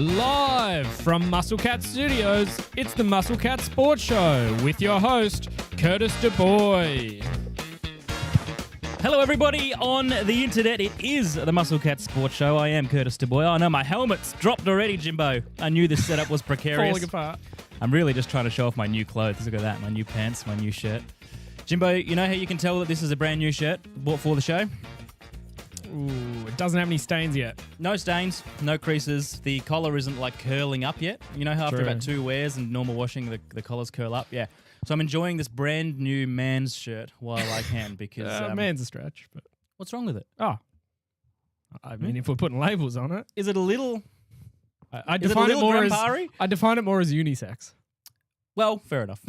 Live from Musclecat Studios, it's the Musclecat Sports Show with your host, Curtis DuBois. Hello, everybody on the internet. It is the Musclecat Sports Show. I am Curtis DuBois. I know my helmet's dropped already, Jimbo. I knew this setup was precarious. Falling apart. I'm really just trying to show off my new clothes. Look at that, my new pants, my new shirt. Jimbo, you know how you can tell that this is a brand new shirt bought for the show? Ooh, it doesn't have any stains yet. No stains, no creases. The collar isn't like curling up yet. You know how after about 2 wears and normal washing, the collars curl up? Yeah. So I'm enjoying this brand new man's shirt while I can because... man's a stretch, but... What's wrong with it? Oh. I mean, if we're putting labels on it... Is it a little... I define it more as unisex. Well, fair enough.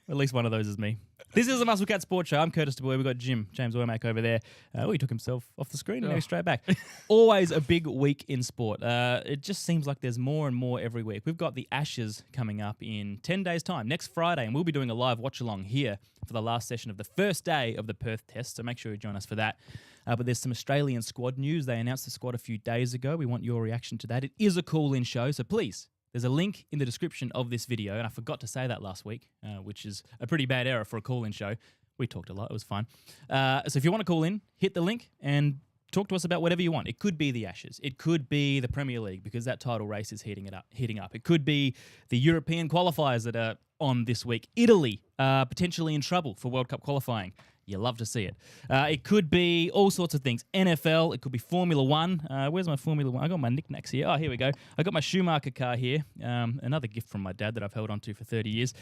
At least one of those is me. This is the Musclecat Sports Show. I'm Curtis DuBois. We've got James Wormack over there. He took himself off the screen and now he's straight back. Always a big week in sport. It just seems like there's more and more every week. We've got the Ashes coming up in 10 days' time, next Friday, and we'll be doing a live watch-along here for the last session of the first day of the Perth Test, so make sure you join us for that. But there's some Australian squad news. They announced the squad a few days ago. We want your reaction to that. It is a call-in show, so please, there's a link in the description of this video, and I forgot to say that last week, which is a pretty bad error for a call-in show. We talked a lot. It was fun. So if you want to call in, hit the link and talk to us about whatever you want. It could be the Ashes. It could be the Premier League because that title race is heating up. It could be the European qualifiers that are on this week. Italy potentially in trouble for World Cup qualifying. You love to see it. It could be all sorts of things. NFL, it could be Formula One. Where's my Formula One? I got my knickknacks here. Oh, here we go. I got my Schumacher car here. Another gift from my dad that I've held on to for 30 years.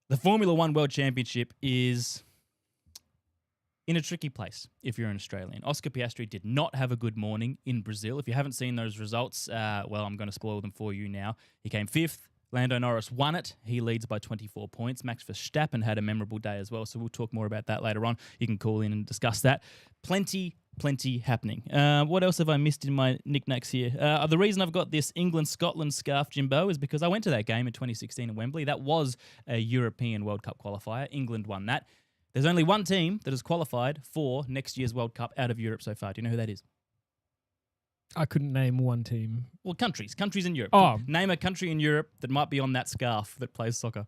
The Formula One World Championship is in a tricky place if you're an Australian. Oscar Piastri did not have a good morning in Brazil. If you haven't seen those results, well, I'm going to spoil them for you now. He came 5th. Lando Norris won it. He leads by 24 points. Max Verstappen had a memorable day as well, so we'll talk more about that later on. You can call in and discuss that. Plenty happening. What else have I missed in my knickknacks here? The reason I've got this England-Scotland scarf, Jimbo, is because I went to that game in 2016 in Wembley. That was a European World Cup qualifier. England won that. There's only one team that has qualified for next year's World Cup out of Europe so far. Do you know who that is? I couldn't name one team. Well, countries in Europe. Oh. Name a country in Europe that might be on that scarf that plays soccer.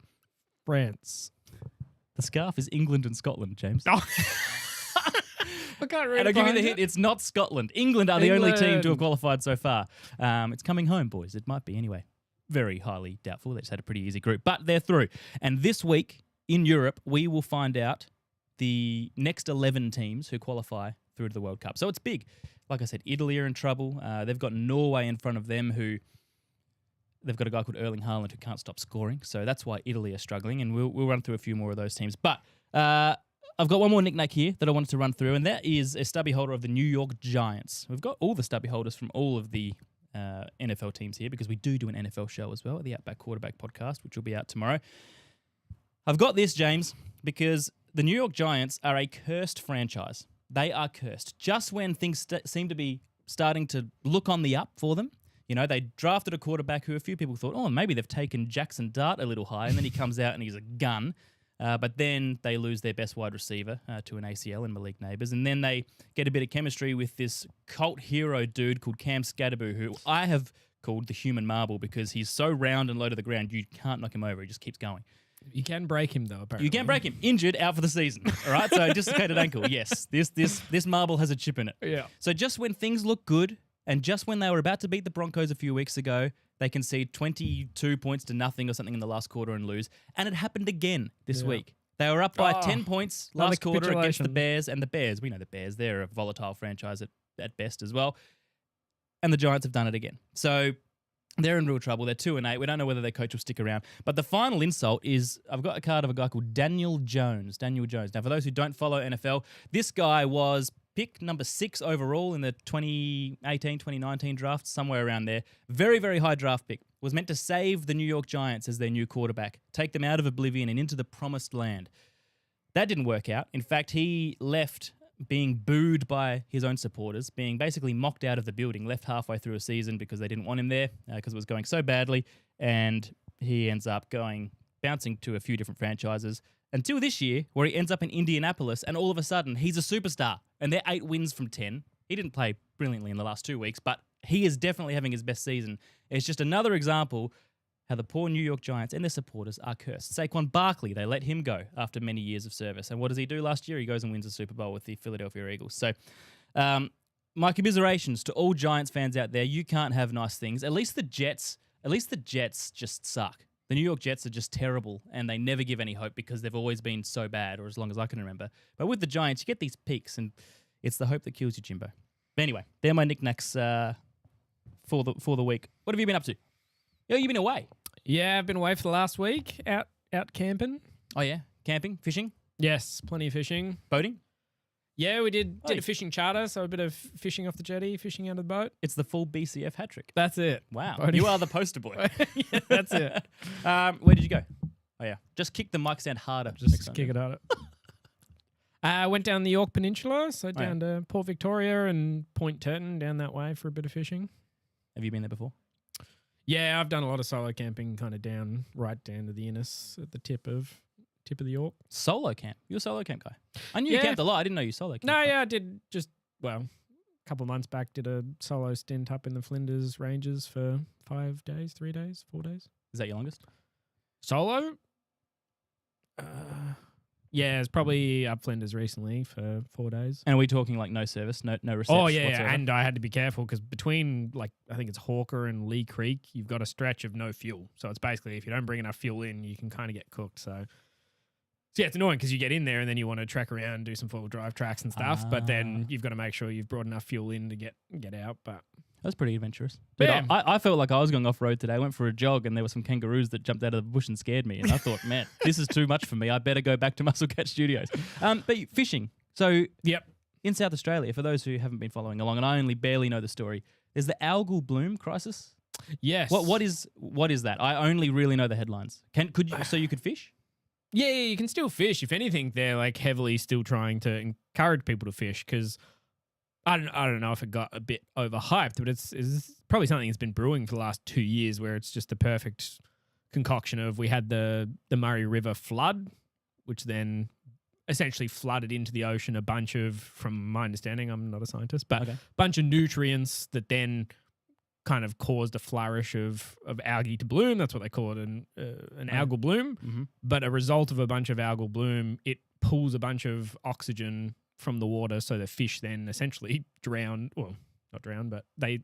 France. The scarf is England and Scotland, James. Oh. I can't read. And I'll give you the hint, it's not Scotland. England are the only team to have qualified so far. It's coming home, boys. It might be anyway. Very highly doubtful. They just had a pretty easy group. But they're through. And this week in Europe, we will find out the next 11 teams who qualify through to the World Cup. So it's big. Like I said, Italy are in trouble. They've got Norway in front of them who... They've got a guy called Erling Haaland who can't stop scoring. So that's why Italy are struggling. And we'll run through a few more of those teams. But I've got one more knick-knack here that I wanted to run through. And that is a stubby holder of the New York Giants. We've got all the stubby holders from all of the NFL teams here because we do an NFL show as well, the Outback Quarterback podcast, which will be out tomorrow. I've got this, James, because the New York Giants are a cursed franchise. They are cursed. Just when things seem to be starting to look on the up for them, you know, they drafted a quarterback who a few people thought, oh, maybe they've taken Jackson Dart a little high, and then he comes out and he's a gun. But then they lose their best wide receiver to an ACL in Malik Neighbours, and then they get a bit of chemistry with this cult hero dude called Cam Scatterboo, who I have called the human marble because he's so round and low to the ground, you can't knock him over. He just keeps going. You can break him, though, apparently. You can break him. Injured, out for the season. All right? So dislocated ankle. Yes. This marble has a chip in it. Yeah. So just when things look good, and just when they were about to beat the Broncos a few weeks ago, they concede 22 points to nothing or something in the last quarter and lose. And it happened again this week. They were up by 10 points last quarter against the Bears. And the Bears, we know the Bears, they're a volatile franchise at best as well. And the Giants have done it again. So... they're in real trouble. They're 2-8. We don't know whether their coach will stick around. But the final insult is I've got a card of a guy called Daniel Jones. Daniel Jones. Now, for those who don't follow NFL, this guy was pick number 6 overall in the 2018, 2019 draft, somewhere around there. Very, very high draft pick. Was meant to save the New York Giants as their new quarterback, take them out of oblivion and into the promised land. That didn't work out. In fact, he left being booed by his own supporters, being basically mocked out of the building, left halfway through a season because they didn't want him there because it was going so badly, and he ends up bouncing to a few different franchises until this year where he ends up in Indianapolis and all of a sudden he's a superstar and they're 8 wins from 10. He didn't play brilliantly in the last 2 weeks, but he is definitely having his best season. It's just another example how the poor New York Giants and their supporters are cursed. Saquon Barkley, they let him go after many years of service. And what does he do last year? He goes and wins a Super Bowl with the Philadelphia Eagles. So my commiserations to all Giants fans out there. You can't have nice things. At least the Jets just suck. The New York Jets are just terrible, and they never give any hope because they've always been so bad, or as long as I can remember. But with the Giants, you get these peaks, and it's the hope that kills you, Jimbo. But anyway, they're my knickknacks for the week. What have you been up to? Oh, you've been away. Yeah, I've been away for the last week, out camping. Oh, yeah? Camping? Fishing? Yes, plenty of fishing. Boating? Yeah, we did a fishing charter, so a bit of fishing off the jetty, fishing out of the boat. It's the full BCF hat trick. That's it. Wow. Boating. You are the poster boy. Yeah, that's it. Where did you go? Oh, yeah. Just kick the mic stand harder. Just kick it harder. I went down the York Peninsula, so down to Port Victoria and Point Turton, down that way for a bit of fishing. Have you been there before? Yeah, I've done a lot of solo camping, kind of right down to the Innis at the tip of the York. Solo camp? You're a solo camp guy. I knew you camped a lot. I didn't know you solo camped. No, I did a couple of months back, did a solo stint up in the Flinders Ranges for 5 days, 3 days, 4 days. Is that your longest? Solo? Yeah, it's probably up Flinders recently for 4 days. And are we talking like no service, no reception? Oh, yeah, whatsoever? and I had to be careful because between, I think it's Hawker and Lee Creek, you've got a stretch of no fuel. So it's basically, if you don't bring enough fuel in, you can kind of get cooked. So yeah, it's annoying because you get in there and then you want to trek around, do some four-wheel drive tracks and stuff, but then you've got to make sure you've brought enough fuel in to get out. But that's pretty adventurous. Dude, yeah. I felt like I was going off-road today. I went for a jog and there were some kangaroos that jumped out of the bush and scared me. And I thought, man, this is too much for me. I better go back to Muscle Cat Studios. But fishing. So in South Australia, for those who haven't been following along, and I only barely know the story, there's the algal bloom crisis. Yes. What is that? I only really know the headlines. So you could fish? Yeah, you can still fish. If anything, they're heavily still trying to encourage people to fish because I don't know if it got a bit overhyped, but it's probably something that's been brewing for the last 2 years where it's just the perfect concoction of we had the Murray River flood, which then essentially flooded into the ocean a bunch of, from my understanding, I'm not a scientist, but a bunch of nutrients that then kind of caused a flourish of algae to bloom. That's what they call it, an algal bloom. Mm-hmm. But a result of a bunch of algal bloom, it pulls a bunch of oxygen from the water, so the fish then essentially drown. Well, not drown, but they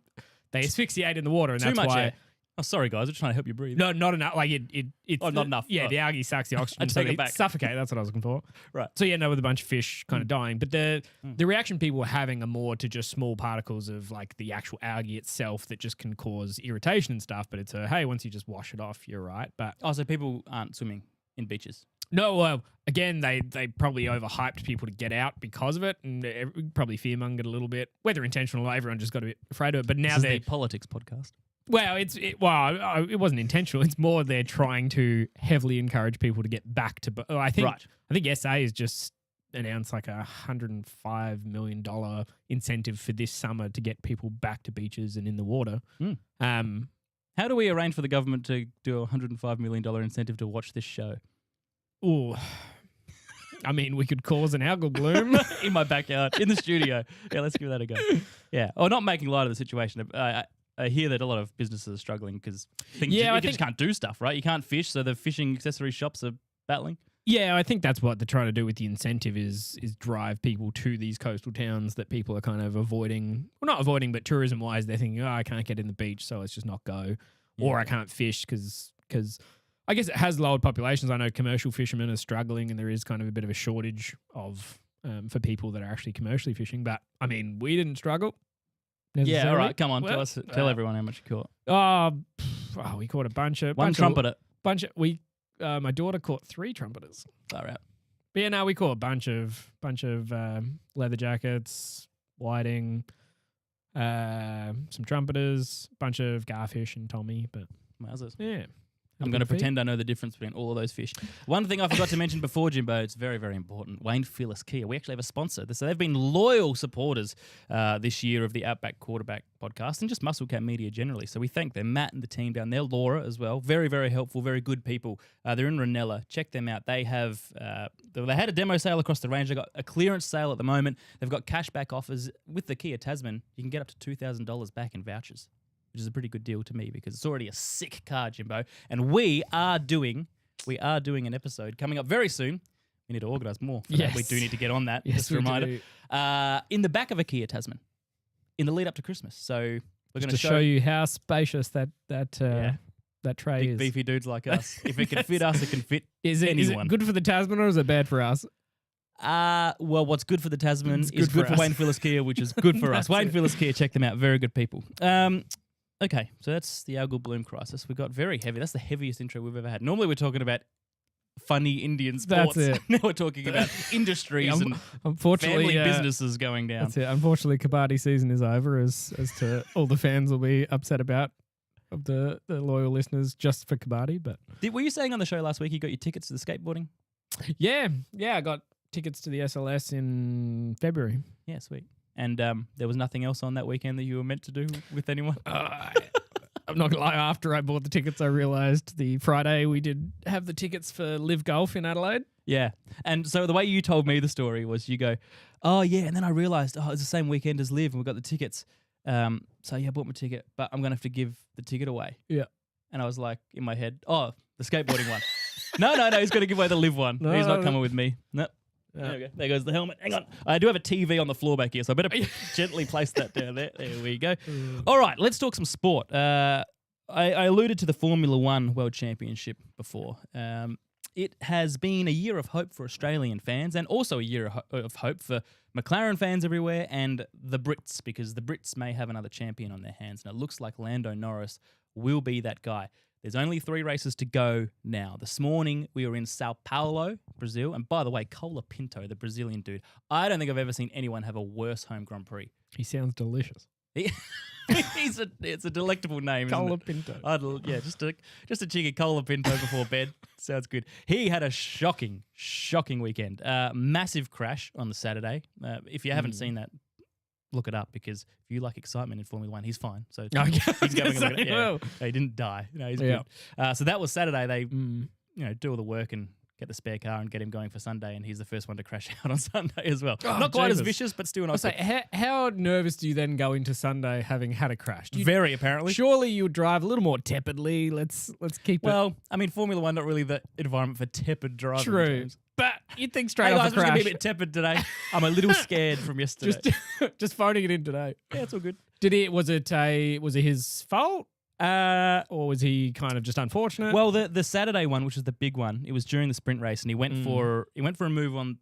asphyxiate in the water, and Too that's much why. Air. Oh, sorry guys, I'm trying to help you breathe. No, not enough. It's not enough. Yeah, right. The algae sucks the oxygen, I so take it they back. suffocate. That's what I was looking for. Right. So with a bunch of fish kind of dying, but the reaction people were having are more to just small particles of the actual algae itself that just can cause irritation and stuff. But it's hey, once you just wash it off, you're right. But so people aren't swimming in beaches. No, well, again, they probably overhyped people to get out because of it, and probably fearmongered a little bit. Whether intentional or not, everyone just got a bit afraid of it. But now this is the politics podcast. Well, it wasn't intentional. It's more they're trying to heavily encourage people to get back to. I think SA has just announced $105 million incentive for this summer to get people back to beaches and in the water. How do we arrange for the government to do a $105 million incentive to watch this show? Ooh. I mean, we could cause an algal bloom in my backyard, in the studio. Yeah, let's give that a go. Yeah, or not making light of the situation. I hear that a lot of businesses are struggling because you just can't do stuff, right? You can't fish, so the fishing accessory shops are battling. Yeah, I think that's what they're trying to do with the incentive is drive people to these coastal towns that people are kind of avoiding. Well, not avoiding, but tourism-wise, they're thinking, I can't get in the beach, so let's just not go. Yeah. Or I can't fish because I guess it has lowered populations. I know commercial fishermen are struggling and there is kind of a bit of a shortage of for people that are actually commercially fishing. But, I mean, we didn't struggle. Yeah, all right. Come on, tell everyone how much you caught. We caught a bunch of trumpeter. My daughter caught 3 trumpeters. Far out. But yeah, we caught a bunch of leather jackets, whiting, some trumpeters, bunch of garfish and Tommy. But wowzers. Yeah, I'm going to pretend I know the difference between all of those fish. One thing I forgot to mention before, Jimbo, it's very, very important. Wayne Phillips Kia. We actually have a sponsor. So they've been loyal supporters this year of the Outback Quarterback podcast and just Muscle Cat Media generally. So we thank them, Matt and the team down there, Laura as well. Very, very helpful, very good people. They're in Ranella. Check them out. They have they had a demo sale across the range. They've got a clearance sale at the moment. They've got cashback offers with the Kia Tasman. You can get up to $2,000 back in vouchers, which is a pretty good deal to me because it's already a sick car, Jimbo. And we are doing an episode coming up very soon. We need to organise more for that. We do need to get on that. Yes, just a reminder. In the back of a Kia Tasman, in the lead up to Christmas. So we're going to show you how spacious that tray big is. Beefy dudes like us. If it can fit us, it can fit anyone. Is it good for the Tasman or is it bad for us? Well, what's good for the Tasman is good for Wayne Phillips Kia, which is good for us. Wayne Phillips Kia, check them out. Very good people. Okay, so that's the algal bloom crisis. We got very heavy. That's the heaviest intro we've ever had. Normally we're talking about funny Indian sports. That's it. Now we're talking about industries and family businesses going down. That's it. Unfortunately, Kabaddi season is over, as to all the fans will be upset about, of the loyal listeners just for Kabaddi. But were you saying on the show last week you got your tickets to the skateboarding? Yeah, I got tickets to the SLS in February. Yeah, sweet. And there was nothing else on that weekend that you were meant to do with anyone? I'm not going to lie, after I bought the tickets, I realised the Friday we did have the tickets for Live Golf in Adelaide. Yeah. And so the way you told me the story was you go, oh, yeah, and then I realised, it's the same weekend as Live and we got the tickets. So, yeah, I bought my ticket, but I'm going to have to give the ticket away. Yeah. And I was like, in my head, the skateboarding one. No, he's going to give away the Live one. No, he's not coming with me. No. There we go. There goes the helmet. Hang on. I do have a TV on the floor back here, so I better gently place that down there. There we go. All right, let's talk some sport. I alluded to the Formula One World Championship before. It has been a year of hope for Australian fans and also a year of hope for McLaren fans everywhere and the Brits, because the Brits may have another champion on their hands. And it looks like Lando Norris will be that guy. There's only 3 races to go now. This morning, we were in Sao Paulo, Brazil. And by the way, Colapinto, the Brazilian dude, I don't think I've ever seen anyone have a worse home Grand Prix. He sounds delicious. It's a delectable name, Colapinto. Yeah, just a cheeky Colapinto before bed. Sounds good. He had a shocking weekend. Massive crash on the Saturday. If you haven't seen that, look it up, because if you like excitement in Formula One, he's fine. So he's going to look at it. Yeah. He didn't die. He's good. So that was Saturday. They do all the work and get the spare car and get him going for Sunday, and he's the first one to crash out on Sunday as well. Not quite as vicious, but still nice. How nervous do you then go into Sunday having had a crash? Very, apparently. Surely you would drive a little more tepidly. Let's keep it. Well, I mean, Formula One not really the environment for tepid driving. True. James. But you'd think straight off off a crash. I'm crash. going to be a bit tepid today. I'm a little scared from yesterday. Just phoning it in today. Yeah, it's all good. Was it his fault? Or was he kind of just unfortunate? Well, the Saturday one, which was the big one, it was during the sprint race, and he went for a move on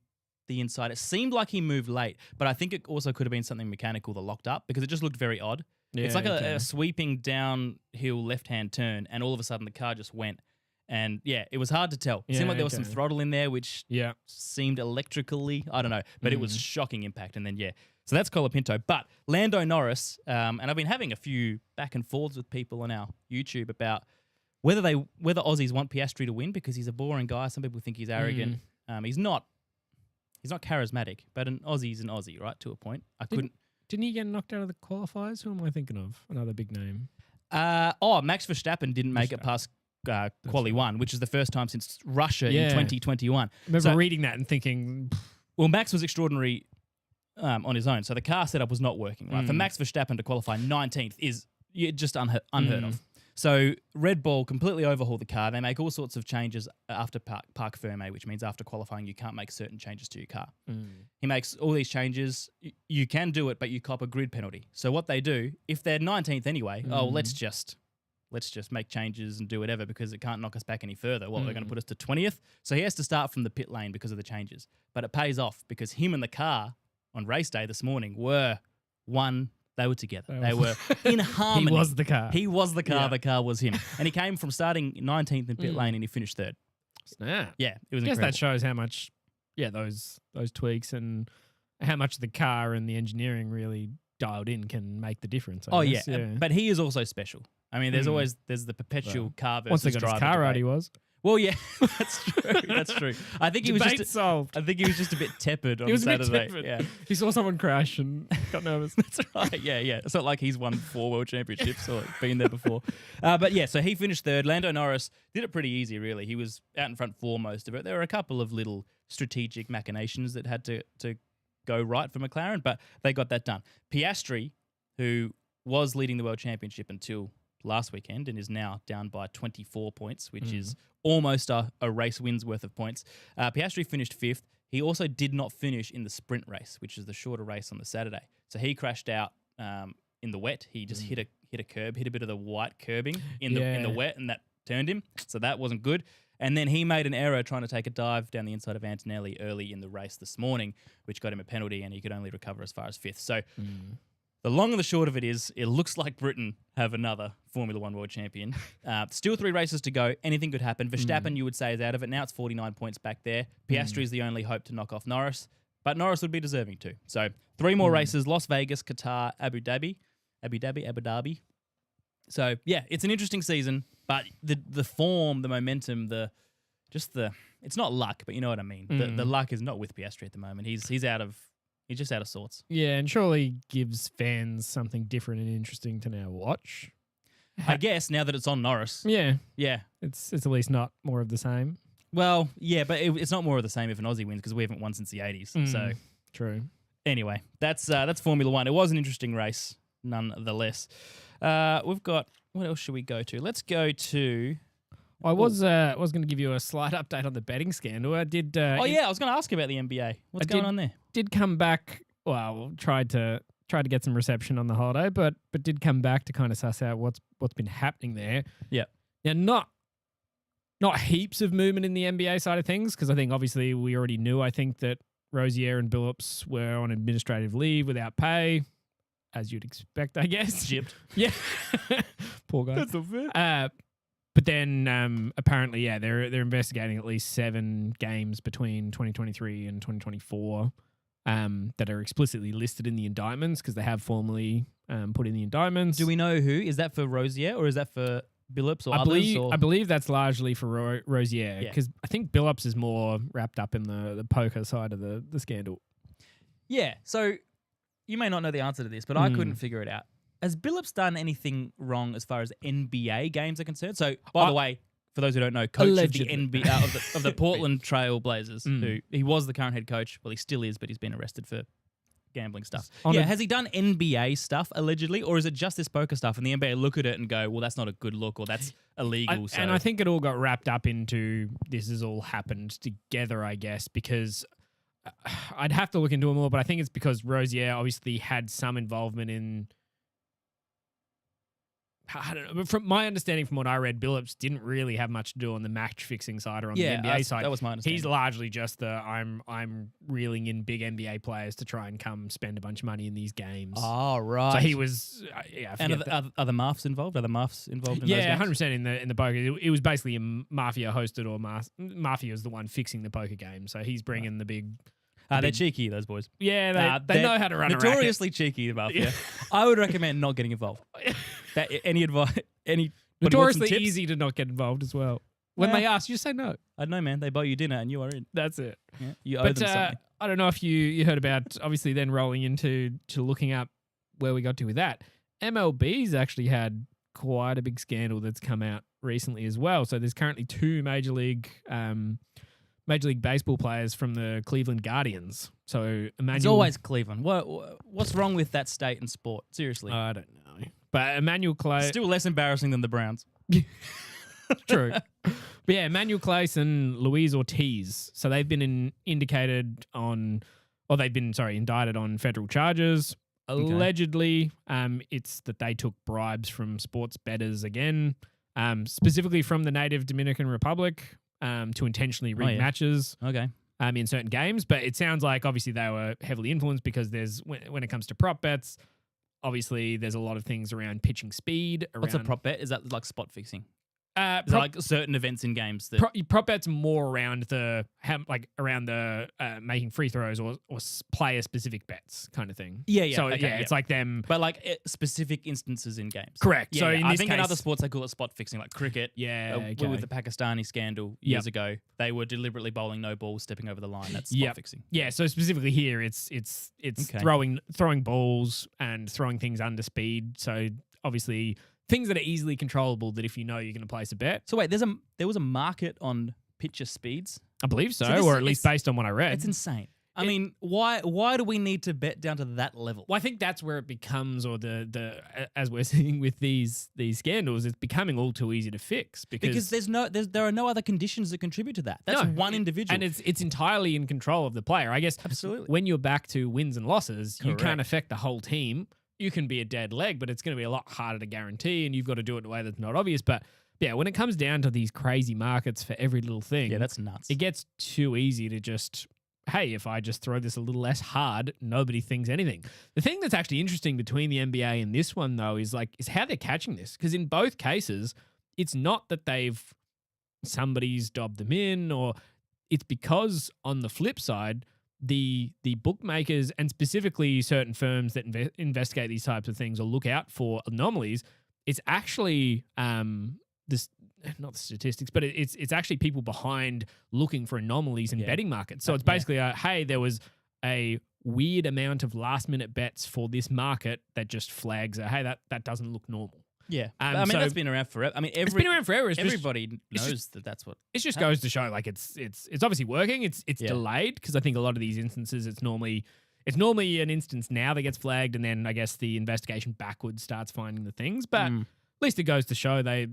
the inside. It seemed like he moved late, but I think it also could have been something mechanical that locked up, because it just looked very odd. Yeah, it's like a sweeping downhill left-hand turn, and all of a sudden the car just went. And yeah, it was hard to tell. It seemed like there was some throttle in there, which seemed electrically, I don't know, but it was shocking impact. And then, so that's Colapinto. But Lando Norris, and I've been having a few back and forths with people on our YouTube about whether Aussies want Piastri to win, because he's a boring guy. Some people think he's arrogant. He's not charismatic, but an Aussie's an Aussie, right? To a point. Didn't he get knocked out of the qualifiers? Who am I thinking of? Another big name. Max Verstappen didn't make it past Quali 1, which is the first time since Russia in 2021. I remember reading that and thinking... Well, Max was extraordinary on his own, so the car setup was not working. Right, for Max Verstappen to qualify 19th is just unheard of. So Red Bull completely overhauled the car. They make all sorts of changes after Parc Fermé, which means after qualifying you can't make certain changes to your car. He makes all these changes. You can do it, but you cop a grid penalty. So what they do, if they're 19th anyway, let's just make changes and do whatever, because it can't knock us back any further. They're going to put us to 20th. So he has to start from the pit lane because of the changes. But it pays off, because him and the car on race day this morning were one. They were together. They were in harmony. He was the car. He was the car. Yeah. The car was him. And he came from starting 19th in pit lane and he finished 3rd. Snap. Yeah, it was I guess incredible. that shows how much, those tweaks and how much the car and the engineering really dialed in can make the difference. I guess. Yeah. But he is also special. I mean, there's the perpetual car versus Once they got his driver car right, debate. he was. Well, yeah, that's true. That's true. I think he was Debate just. solved. I think he was just a bit tepid on He was a Saturday. bit tepid. Yeah, He saw someone crash and got nervous. that's right. Yeah. It's not like he's won 4 world championships or been there before. But yeah, so he finished third. Lando Norris did it pretty easy, really. He was out in front for most of it. There were a couple of little strategic machinations that had to go right for McLaren, but they got that done. Piastri, who was leading the world championship until last weekend and is now down by 24 points, which is almost a race win's worth of points. Piastri finished 5th. He also did not finish in the sprint race, which is the shorter race on the Saturday. So he crashed out in the wet. He just hit a curb, hit a bit of the white curbing in the wet, and that turned him. So that wasn't good. And then he made an error trying to take a dive down the inside of Antonelli early in the race this morning, which got him a penalty, and he could only recover as far as 5th. So the long and the short of it is, it looks like Britain have another Formula One world champion. Still 3 races to go. Anything could happen. Verstappen, you would say, is out of it now. It's 49 points back there. Piastri is the only hope to knock off Norris, but Norris would be deserving too. So 3 more races: Las Vegas, Qatar, Abu Dhabi. So yeah, it's an interesting season, but the form, the momentum, it's not luck, but you know what I mean. The luck is not with Piastri at the moment. He's just out of sorts. Yeah, and surely gives fans something different and interesting to now watch. I guess now that it's on Norris. Yeah, Yeah. it's at least not more of the same. Well, yeah, but it's not more of the same if an Aussie wins, because we haven't won since the 80s. So True. anyway, that's Formula One. It was an interesting race, nonetheless. We've got, what else should we go to? Let's go to... I was going to give you a slight update on the betting scandal. I did. I was going to ask about the NBA. What's going on there? Did come back. Well, tried to get some reception on the holiday, but did come back to kind of suss out what's been happening there. Yeah. Now, not heaps of movement in the NBA side of things, because I think obviously we already knew. I think that Rozier and Billups were on administrative leave without pay, as you'd expect, I guess. Gypped. Yeah. Poor guy. That's not fair. But then apparently, yeah, they're investigating at least 7 games between 2023 and 2024 that are explicitly listed in the indictments, because they have formally put in the indictments. Do we know who? Is that for Rozier, or is that for Billups or others? I believe that's largely for Rozier, because I think Billups is more wrapped up in the poker side of the scandal. Yeah, so you may not know the answer to this, but I couldn't figure it out. Has Billups done anything wrong as far as NBA games are concerned? So, by the way, for those who don't know, coach Allegedly. of the NBA of the Portland Trail Blazers, who he was the current head coach. Well, he still is, but he's been arrested for gambling stuff. Has he done NBA stuff allegedly, or is it just this poker stuff? And the NBA look at it and go, "Well, that's not a good look, or that's illegal." And I think it all got wrapped up into this has all happened together, I guess, because I'd have to look into it more, but I think it's because Rozier obviously had some involvement in. I don't know. But from my understanding, from what I read, Billups didn't really have much to do on the match fixing side or on the NBA side. That was my understanding. He's largely just I'm reeling in big NBA players to try and come spend a bunch of money in these games. Oh, right. So he was. And are the maths involved? Are the maths involved in those games? 100% in the poker. It was basically a mafia hosted, or mafia is the one fixing the poker game. So he's bringing the big. They're cheeky, those boys. Yeah, they know how to run notoriously cheeky, the mafia. I would recommend not getting involved. Any advice? Notoriously easy to not get involved as well. When they ask, you just say no. I don't know, man. They buy you dinner and you are in. That's it. Yeah, you owe them something. I don't know if you heard about, obviously then rolling into looking up where we got to with that. MLB's actually had quite a big scandal that's come out recently as well. So there's currently 2 Major League Baseball players from the Cleveland Guardians. So it's always Cleveland. What's wrong with that state and sport? Seriously. I don't know. But Emmanuel Clay... Still less embarrassing than the Browns. True. But yeah, Emmanuel Clace and Luis Ortiz. So they've been indicted on federal charges. Okay. Allegedly, it's that they took bribes from sports bettors again, specifically from the native Dominican Republic, to intentionally rig matches. Okay. In certain games. But it sounds like obviously they were heavily influenced, because there's when it comes to prop bets, obviously there's a lot of things around pitching speed. What's a prop bet? Is that like spot fixing? Is there like certain events in games that prop bets more around the making free throws or player specific bets kind of thing. Yeah. So okay, it's like them, but like specific instances in games. Correct. Yeah, so yeah. in I this think case, in other sports they call it spot fixing, like cricket. With the Pakistani scandal years ago, they were deliberately bowling no balls, stepping over the line. That's spot fixing. Yeah. So specifically here, it's throwing balls and throwing things under speed. So obviously things that are easily controllable that if you know you're going to place a bet. So wait, there was a market on pitcher speeds? I believe so or at least based on what I read. It's insane. I mean, why do we need to bet down to that level? Well, I think that's where it becomes, or as we're seeing with these scandals, it's becoming all too easy to fix because there are no other conditions that contribute to that. That's one individual, and it's entirely in control of the player. I guess absolutely. When you're back to wins and losses, you can't affect the whole team. You can be a dead leg, but it's going to be a lot harder to guarantee, and you've got to do it in a way that's not obvious. But yeah, when it comes down to these crazy markets for every little thing, that's nuts. It gets too easy to just, hey, if I just throw this a little less hard, nobody thinks anything. The thing that's actually interesting between the NBA and this one, though, is how they're catching this. Because in both cases, it's not that somebody's dobbed them in, or it's because on the flip side, the bookmakers and specifically certain firms that investigate these types of things or look out for anomalies, it's actually not the statistics, but it's actually people behind looking for anomalies in betting markets. So it's basically hey, there was a weird amount of last minute bets for this market that just flags hey, that doesn't look normal. Yeah, I mean that's been around forever. I mean, it's been around forever. Everybody knows that's what. It just goes to show, it's obviously working. It's delayed because I think a lot of these instances, it's normally an instance now that gets flagged, and then I guess the investigation backwards starts finding the things. But at least it goes to show they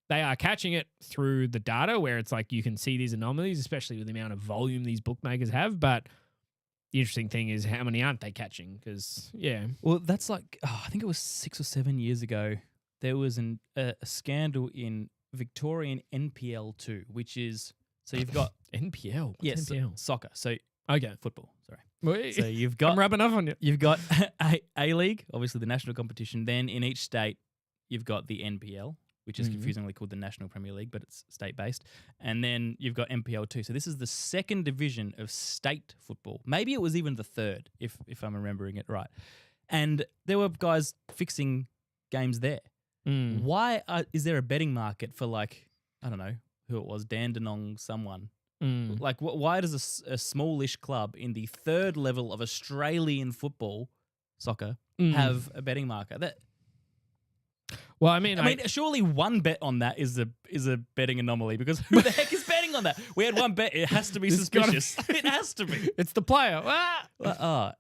are catching it through the data, where it's like you can see these anomalies, especially with the amount of volume these bookmakers have. But the interesting thing is how many aren't they catching? Because, well, that's like, I think it was 6 or 7 years ago, there was a scandal in Victorian NPL2, which is, so you've got... NPL? Yes, NPL? Soccer. So, okay. Football, sorry. Well, so you've got... I'm rubbing off on you. You've got A-League, obviously the national competition. Then in each state, you've got the NPL, which is confusingly called the National Premier League, but it's state-based. And then you've got NPL2. So this is the second division of state football. Maybe it was even the third, if I'm remembering it right. And there were guys fixing games there. Why is there a betting market for, like, I don't know who it was, Dandenong someone? Like, why does a smallish club in the third level of Australian football, soccer, have a betting market? Well, I mean, surely one bet on that is a betting anomaly, because who the heck is betting on that? We had one bet; it has to be suspicious. It has to be. It's the player.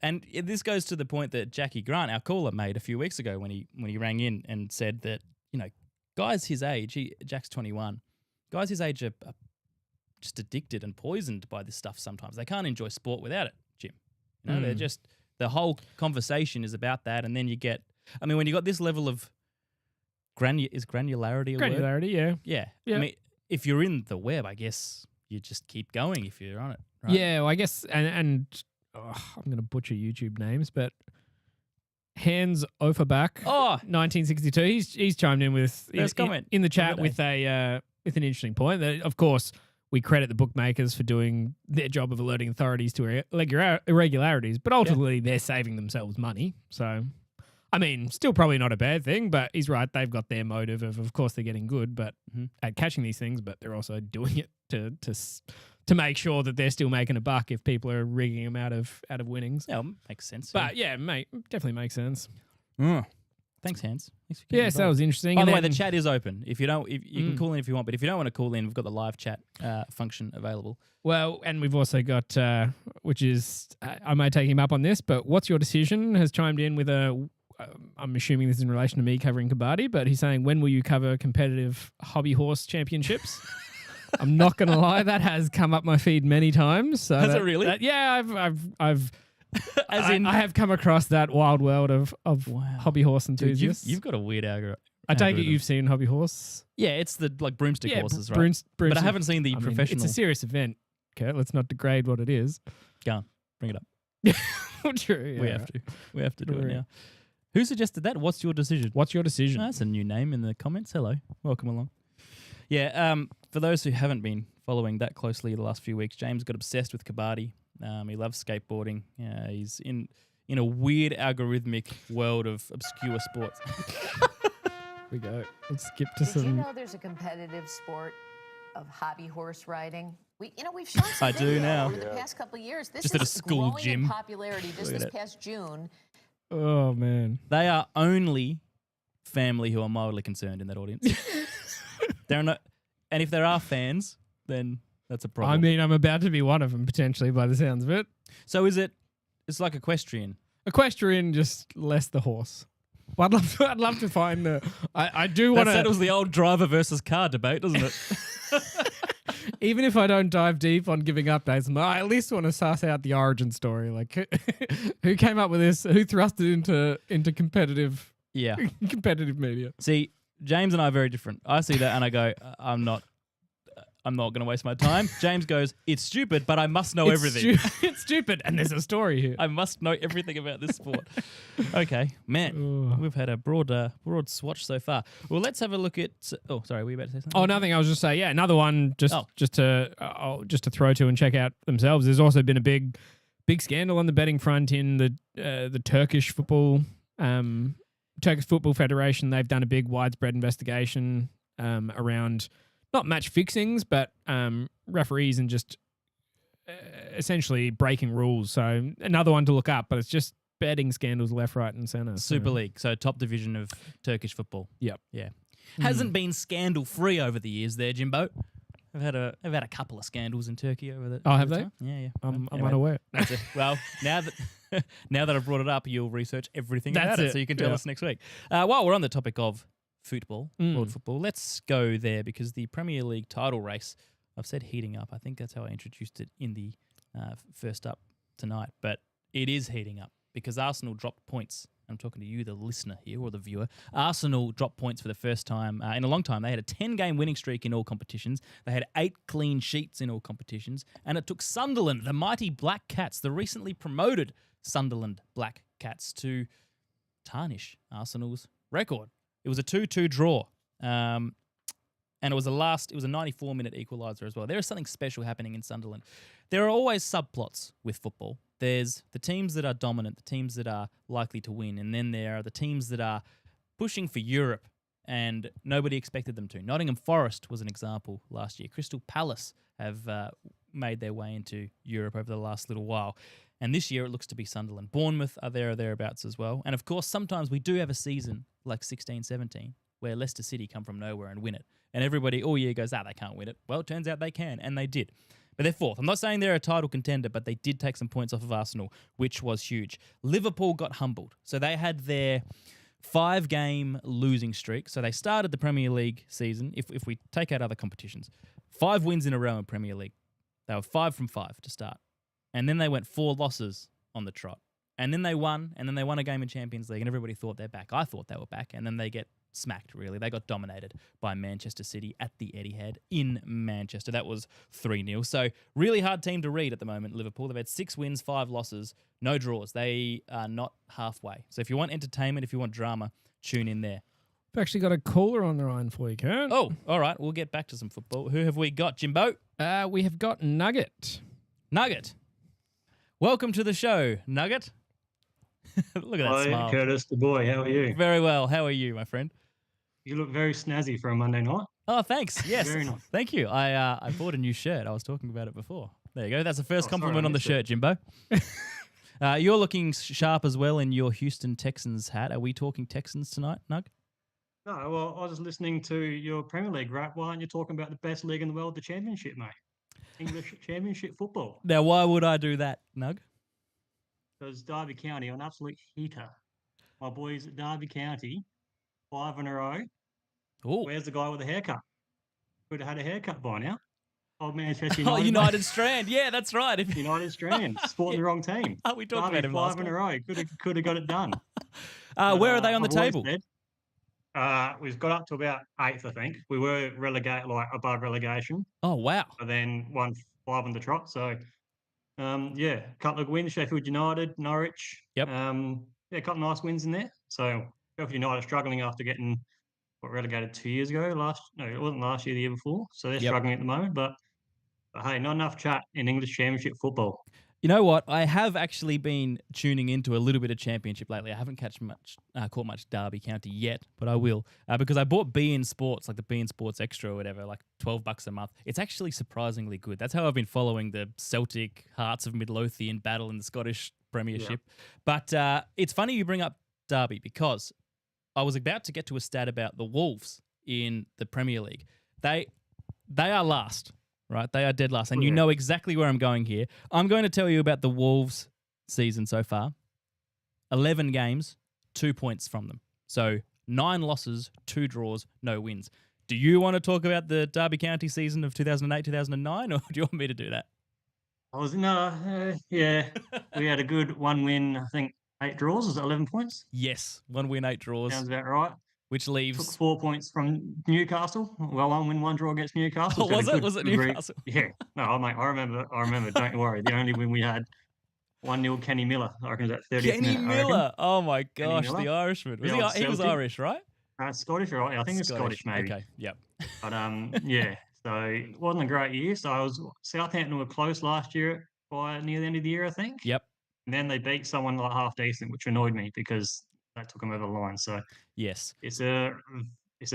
And this goes to the point that Jackie Grant, our caller, made a few weeks ago when he rang in and said that, guys his age, Jack's 21, guys his age are just addicted and poisoned by this stuff. Sometimes they can't enjoy sport without it, Jim. They're just, the whole conversation is about that, and then you get, when you got this level of granularity a word? Granularity, yeah. I mean, if you're in the web, I guess you just keep going if you're on it, right? Yeah, well, I guess, and I'm going to butcher YouTube names, but Hans Offerbach, 1962, he's chimed in with in the chat with an interesting point that, of course, we credit the bookmakers for doing their job of alerting authorities to irregularities, but ultimately they're saving themselves money, so... still probably not a bad thing, but he's right. They've got their motive of course, they're getting good, but at catching these things, but they're also doing it to make sure that they're still making a buck if people are rigging them out of winnings. Yeah, makes sense. But definitely makes sense. Thanks, Hans. Thanks for yes, that was interesting. By the way, the chat is open. If you can call in if you want, but if you don't want to call in, we've got the live chat function available. Well, and we've also got, which is, I may take him up on this, but What's Your Decision has chimed in with I'm assuming this is in relation to me covering Kabaddi, but he's saying, when will you cover competitive hobby horse championships? I'm not going to lie, that has come up my feed many times. So has it really? I've I have come across that wild world of hobby horse enthusiasts. Dude, you've got a weird algorithm. I take it you've seen hobby horse? Yeah, it's the broomstick horses, right? But I haven't seen the professional. It's a serious event, Kurt. Let's not degrade what it is. Go on, bring it up. True. Yeah, we have to do it now. Who suggested that? What's your decision? What's your decision? Oh, that's a new name in the comments. Hello. Welcome along. Yeah, for those who haven't been following that closely the last few weeks, James got obsessed with Kabaddi. He loves skateboarding. He's in a weird algorithmic world of obscure sports. We go. Let's skip to Did some. you know there's a competitive sport of hobby horse riding? We've shown some I do video now. over the past couple of years. This Just at a is school growing gym. in popularity just Look at this it. past June. Oh, man. They are only family who are mildly concerned in that audience. There are no, and if there are fans, then that's a problem. I mean, I'm about to be one of them, potentially, by the sounds of it. So it's like equestrian. Equestrian, just less the horse. Well, I'd love to find the. I do want That to. settles the old driver versus car debate, doesn't it? Even if I don't dive deep on giving updates, I at least want to suss out the origin story. Like, who came up with this? Who thrust it into competitive Yeah. competitive media? See, James and I are very different. I see that and I go, I'm not going to waste my time. James goes, it's stupid, but I must know everything. It's stupid, and there's a story here. I must know everything about this sport. Okay, man, we've had a broad swatch so far. Well, let's have a look at. Oh, sorry, were you about to say something? Oh, nothing. I was just saying, another one just to throw to and check out themselves. There's also been a big scandal on the betting front in the Turkish football Federation. They've done a big widespread investigation around not match fixings, but referees and just essentially breaking rules. So another one to look up, but it's just betting scandals left, right, and centre. Super League, so top division of Turkish football. Yep. Yeah. Hasn't been scandal free over the years there, Jimbo. I've had a couple of scandals in Turkey over the. Oh, have they? time. Yeah. I'm Anyway, unaware. That's it. Well, now that I've brought it up, you'll research everything That's about it, it. so you can tell Yeah. us next week. While we're on the topic of football, Mm. world football, let's go there because the Premier League title race, I've said heating up. I think that's how I introduced it in the first up tonight, but it is heating up because Arsenal dropped points. I'm talking to you, the listener here, or the viewer. Arsenal dropped points for the first time in a long time. They had a 10-game winning streak in all competitions. They had 8 clean sheets in all competitions. And it took Sunderland, the mighty Black Cats, the recently promoted Sunderland Black Cats, to tarnish Arsenal's record. It was a 2-2 draw. And it was a 94-minute equaliser as well. There is something special happening in Sunderland. There are always subplots with football. There's the teams that are dominant, the teams that are likely to win, and then there are the teams that are pushing for Europe and nobody expected them to. Nottingham Forest was an example last year. Crystal Palace have made their way into Europe over the last little while. And this year it looks to be Sunderland. Bournemouth are there or thereabouts as well. And of course, sometimes we do have a season like 16-17 where Leicester City come from nowhere and win it. And everybody all year goes, they can't win it. Well, it turns out they can, and they did. But they're fourth. I'm not saying they're a title contender, but they did take some points off of Arsenal, which was huge. Liverpool got humbled. So they had their 5-game losing streak. So they started the Premier League season, if we take out other competitions, 5 wins in a row in Premier League. They were 5 from 5 to start. And then they went 4 losses on the trot. And then they won a game in Champions League, and everybody thought they're back. I thought they were back, and then they get smacked, really. They got dominated by Manchester City at the Etihad in Manchester. That was 3-0. So really hard team to read at the moment, Liverpool. They've had 6 wins, 5 losses, no draws. They are not halfway. So if you want entertainment, if you want drama, tune in there. We've actually got a caller on the line for you, Karen. Oh, all right. We'll get back to some football. Who have we got, Jimbo? We have got Nugget. Nugget. Welcome to the show, Nugget. Look at that smile. Hi, Curtis, the boy. How are you? Very well. How are you, my friend? You look very snazzy for a Monday night. Oh, thanks. Yes. Very nice. Thank you. I bought a new shirt. I was talking about it before. There you go. That's the first compliment I on the missed shirt, Jimbo. You're looking sharp as well in your Houston Texans hat. Are we talking Texans tonight, Nug? No, well, I was listening to your Premier League rap. Why aren't you talking about the best league in the world, the Championship, mate? English Championship football. Now, why would I do that, Nug? Because Derby County are an absolute heater. My boys at Derby County, 5 in a row. Ooh. Where's the guy with the haircut? Could have had a haircut by now. Old Manchester Oh, United. United Strand. Yeah, that's right. United Strand. Supporting the wrong team. Oh, we talked Derby about him 5 last in a time. row. Could have got it done. Where are they on the I've always table? said, we've got up to about 8th, I think. We were above relegation, Oh, wow. but then won 5 on the trot. So, a couple of wins: Sheffield United, Norwich. Yep. A couple of nice wins in there. So Sheffield United are struggling after getting relegated 2 years ago. No, it wasn't last year, the year before. So they're Yep. struggling at the moment. But hey, not enough chat in English Championship football. You know what? I have actually been tuning into a little bit of Championship lately. I haven't caught much Derby County yet, but I will because I bought beIN Sports, like the beIN Sports Extra or whatever, like $12 a month. It's actually surprisingly good. That's how I've been following the Celtic Hearts of Midlothian battle in the Scottish Premiership. Yeah. But it's funny you bring up Derby because I was about to get to a stat about the Wolves in the Premier League. They are last. Right, they are dead last, and you know exactly where I'm going here. I'm going to tell you about the Wolves' season so far. 11 games, 2 points from them. So 9 losses, 2 draws, no wins. Do you want to talk about the Derby County season of 2008-2009, or do you want me to do that? Yeah. We had a good 1 win, I think 8 draws. Was it 11 points? Yes, 1 win, 8 draws. Sounds about right. Which leaves... Took 4 points from Newcastle. Well, 1 win, 1 draw against Newcastle. Oh, was it? Was it Newcastle? Yeah. No, mate, I remember. Don't worry. The only win we had, 1-0 Kenny Miller. I reckon it was that 30th Kenny Miller. Oh, my gosh, the Irishman. He was Irish, right? Scottish, right? I think it's Scottish, maybe. Okay, yep. But, yeah. So it wasn't a great year. So Southampton were close last year by near the end of the year, I think. Yep. And then they beat someone like half decent, which annoyed me because that took them over the line. So yes, it's a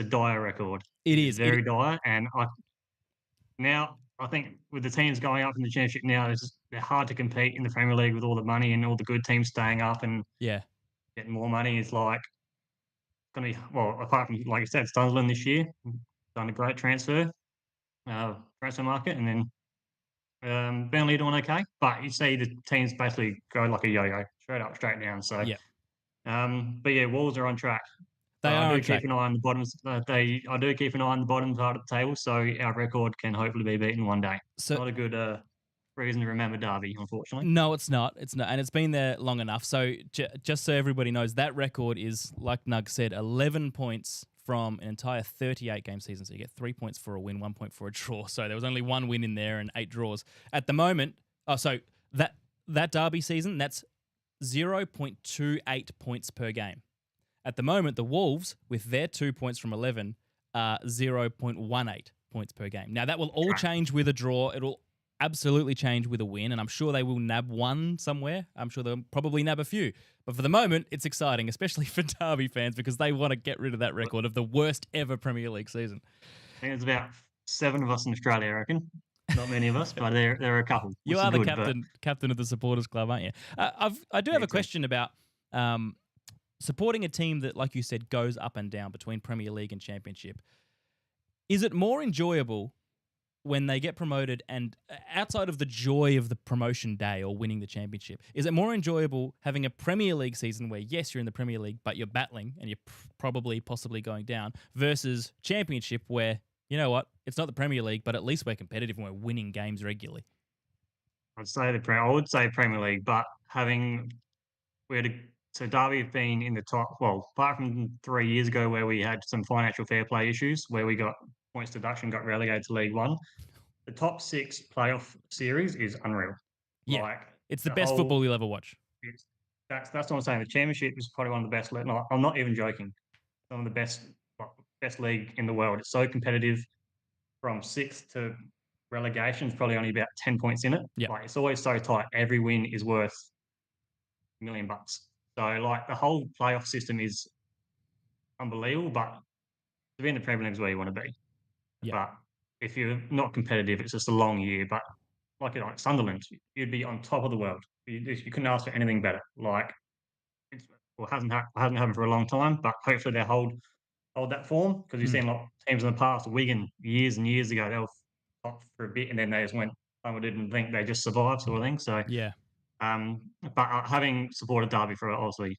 dire record. It is very dire, and I think with the teams going up in the Championship now, they're hard to compete in the Premier League with all the money and all the good teams staying up and getting more money. It's like going to be apart from like you said, Sunderland this year done a great transfer market, and then Burnley doing okay, but you see the teams basically go like a yo-yo, straight up, straight down. So, but yeah, Wolves are on track. I do keep an eye on the bottom. I do keep an eye on the bottom part of the table, so our record can hopefully be beaten one day. So, not a good reason to remember Derby, unfortunately. No, it's not. It's not, and it's been there long enough. So, just so everybody knows, that record is, like Nug said, 11 points from an entire 38-game season. So you get 3 points for a win, 1 point for a draw. So there was only 1 win in there and 8 draws. At the moment, so that Derby season, that's 0.28 points per game. At the moment, the Wolves, with their 2 points from 11, are 0.18 points per game. Now, that will all change with a draw. It'll absolutely change with a win, and I'm sure they will nab one somewhere. I'm sure they'll probably nab a few. But for the moment, it's exciting, especially for Derby fans, because they want to get rid of that record of the worst ever Premier League season. I think there's about 7 of us in Australia, I reckon. Not many of us, but there are a couple. You are the captain of the supporters club, aren't you? I do have a question about supporting a team that, like you said, goes up and down between Premier League and Championship. Is it more enjoyable when they get promoted, and outside of the joy of the promotion day or winning the Championship, is it more enjoyable having a Premier League season where, yes, you're in the Premier League, but you're battling and you're possibly going down, versus Championship where, you know what, it's not the Premier League, but at least we're competitive and we're winning games regularly? I would say Premier League, but so Derby have been in the top, apart from 3 years ago where we had some financial fair play issues where we got points deduction, got relegated to League One. The top 6 playoff series is unreal. Yeah, it's the best football you'll ever watch. That's what I'm saying. The Championship is probably one of the best. I'm not even joking. One of the best league in the world. It's so competitive. From 6th to relegation is probably only about 10 points in it. Yeah, it's always so tight. Every win is worth $1 million. So the whole playoff system is unbelievable. But to be in the Premier League is where you want to be. Yeah. But if you're not competitive, it's just a long year. But like Sunderland, you'd be on top of the world. You couldn't ask for anything better. It hasn't happened for a long time, but hopefully they hold that form, because you've seen a lot of teams in the past. Wigan, years and years ago, they were top for a bit, and then they just went. Someone didn't think they just survived, sort of thing. So yeah. But having supported Derby for obviously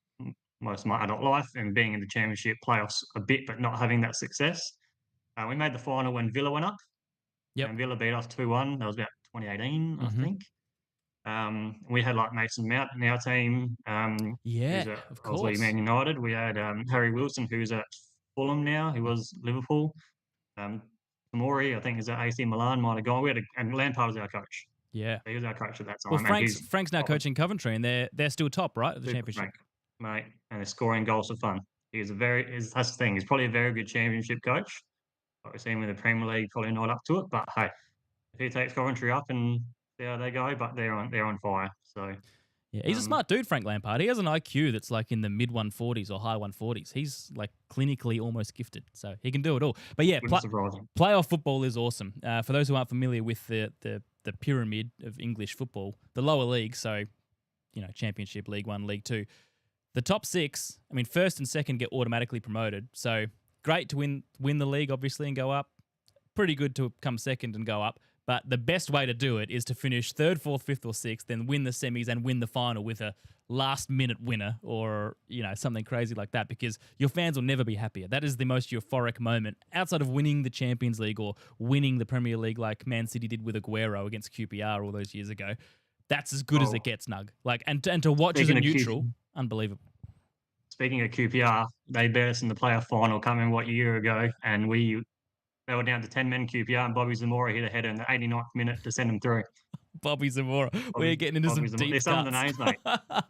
most of my adult life and being in the Championship playoffs a bit, but not having that success. We made the final when Villa went up. Yep. And Villa beat us 2-1. That was about 2018, I think. We had Mason Mount in our team. Of course. Obviously, Man United. We had Harry Wilson, who's at Fulham now. He was Liverpool. Tamori, I think, is at AC Milan. Might have gone. And Lampard was our coach. Yeah, he was our coach at that time. Well, Frank's now coaching Coventry, and they're still top, right, at the Championship. mate, and they're scoring goals for fun. That's the thing. He's probably a very good championship coach. But we're seeing with the Premier League, probably not up to it. But hey, if he takes Coventry up and see how they go, but they're on fire. So Yeah, he's a smart dude, Frank Lampard. He has an IQ that's like in the mid 140s or high 140s. He's like clinically almost gifted, so he can do it all. But yeah, playoff football is awesome. For those who aren't familiar with the pyramid of English football, the lower league, so Championship, League One, League Two, the top six. I mean, first and second get automatically promoted. So great to win the league, obviously, and go up. Pretty good to come second and go up. But the best way to do it is to finish third, fourth, fifth, or sixth, then win the semis and win the final with a last-minute winner or something crazy like that, because your fans will never be happier. That is the most euphoric moment outside of winning the Champions League or winning the Premier League, like Man City did with Aguero against QPR all those years ago. That's as good as it gets, Nug. And to watch as a neutral, unbelievable. Speaking of QPR, they beat us in the playoff final coming a year ago, and they were down to 10 men QPR, and Bobby Zamora hit a header in the 89th minute to send them through. Bobby Zamora. We're getting into some deep cuts. Some of the names, mate.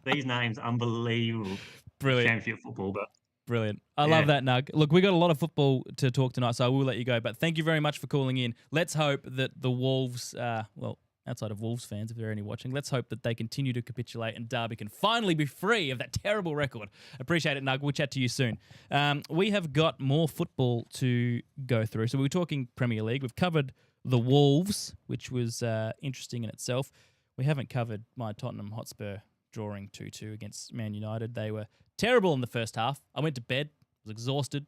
These names, unbelievable. Brilliant. Championship football, but... Brilliant. I love that, Nug. Look, we got a lot of football to talk tonight, so I will let you go. But thank you very much for calling in. Let's hope that the Wolves, outside of Wolves fans, if there are any watching, let's hope that they continue to capitulate and Derby can finally be free of that terrible record. Appreciate it, Nug. We'll chat to you soon. We have got more football to go through. So we were talking Premier League. We've covered the Wolves, which was interesting in itself. We haven't covered my Tottenham Hotspur drawing 2-2 against Man United. They were terrible in the first half. I went to bed, was exhausted.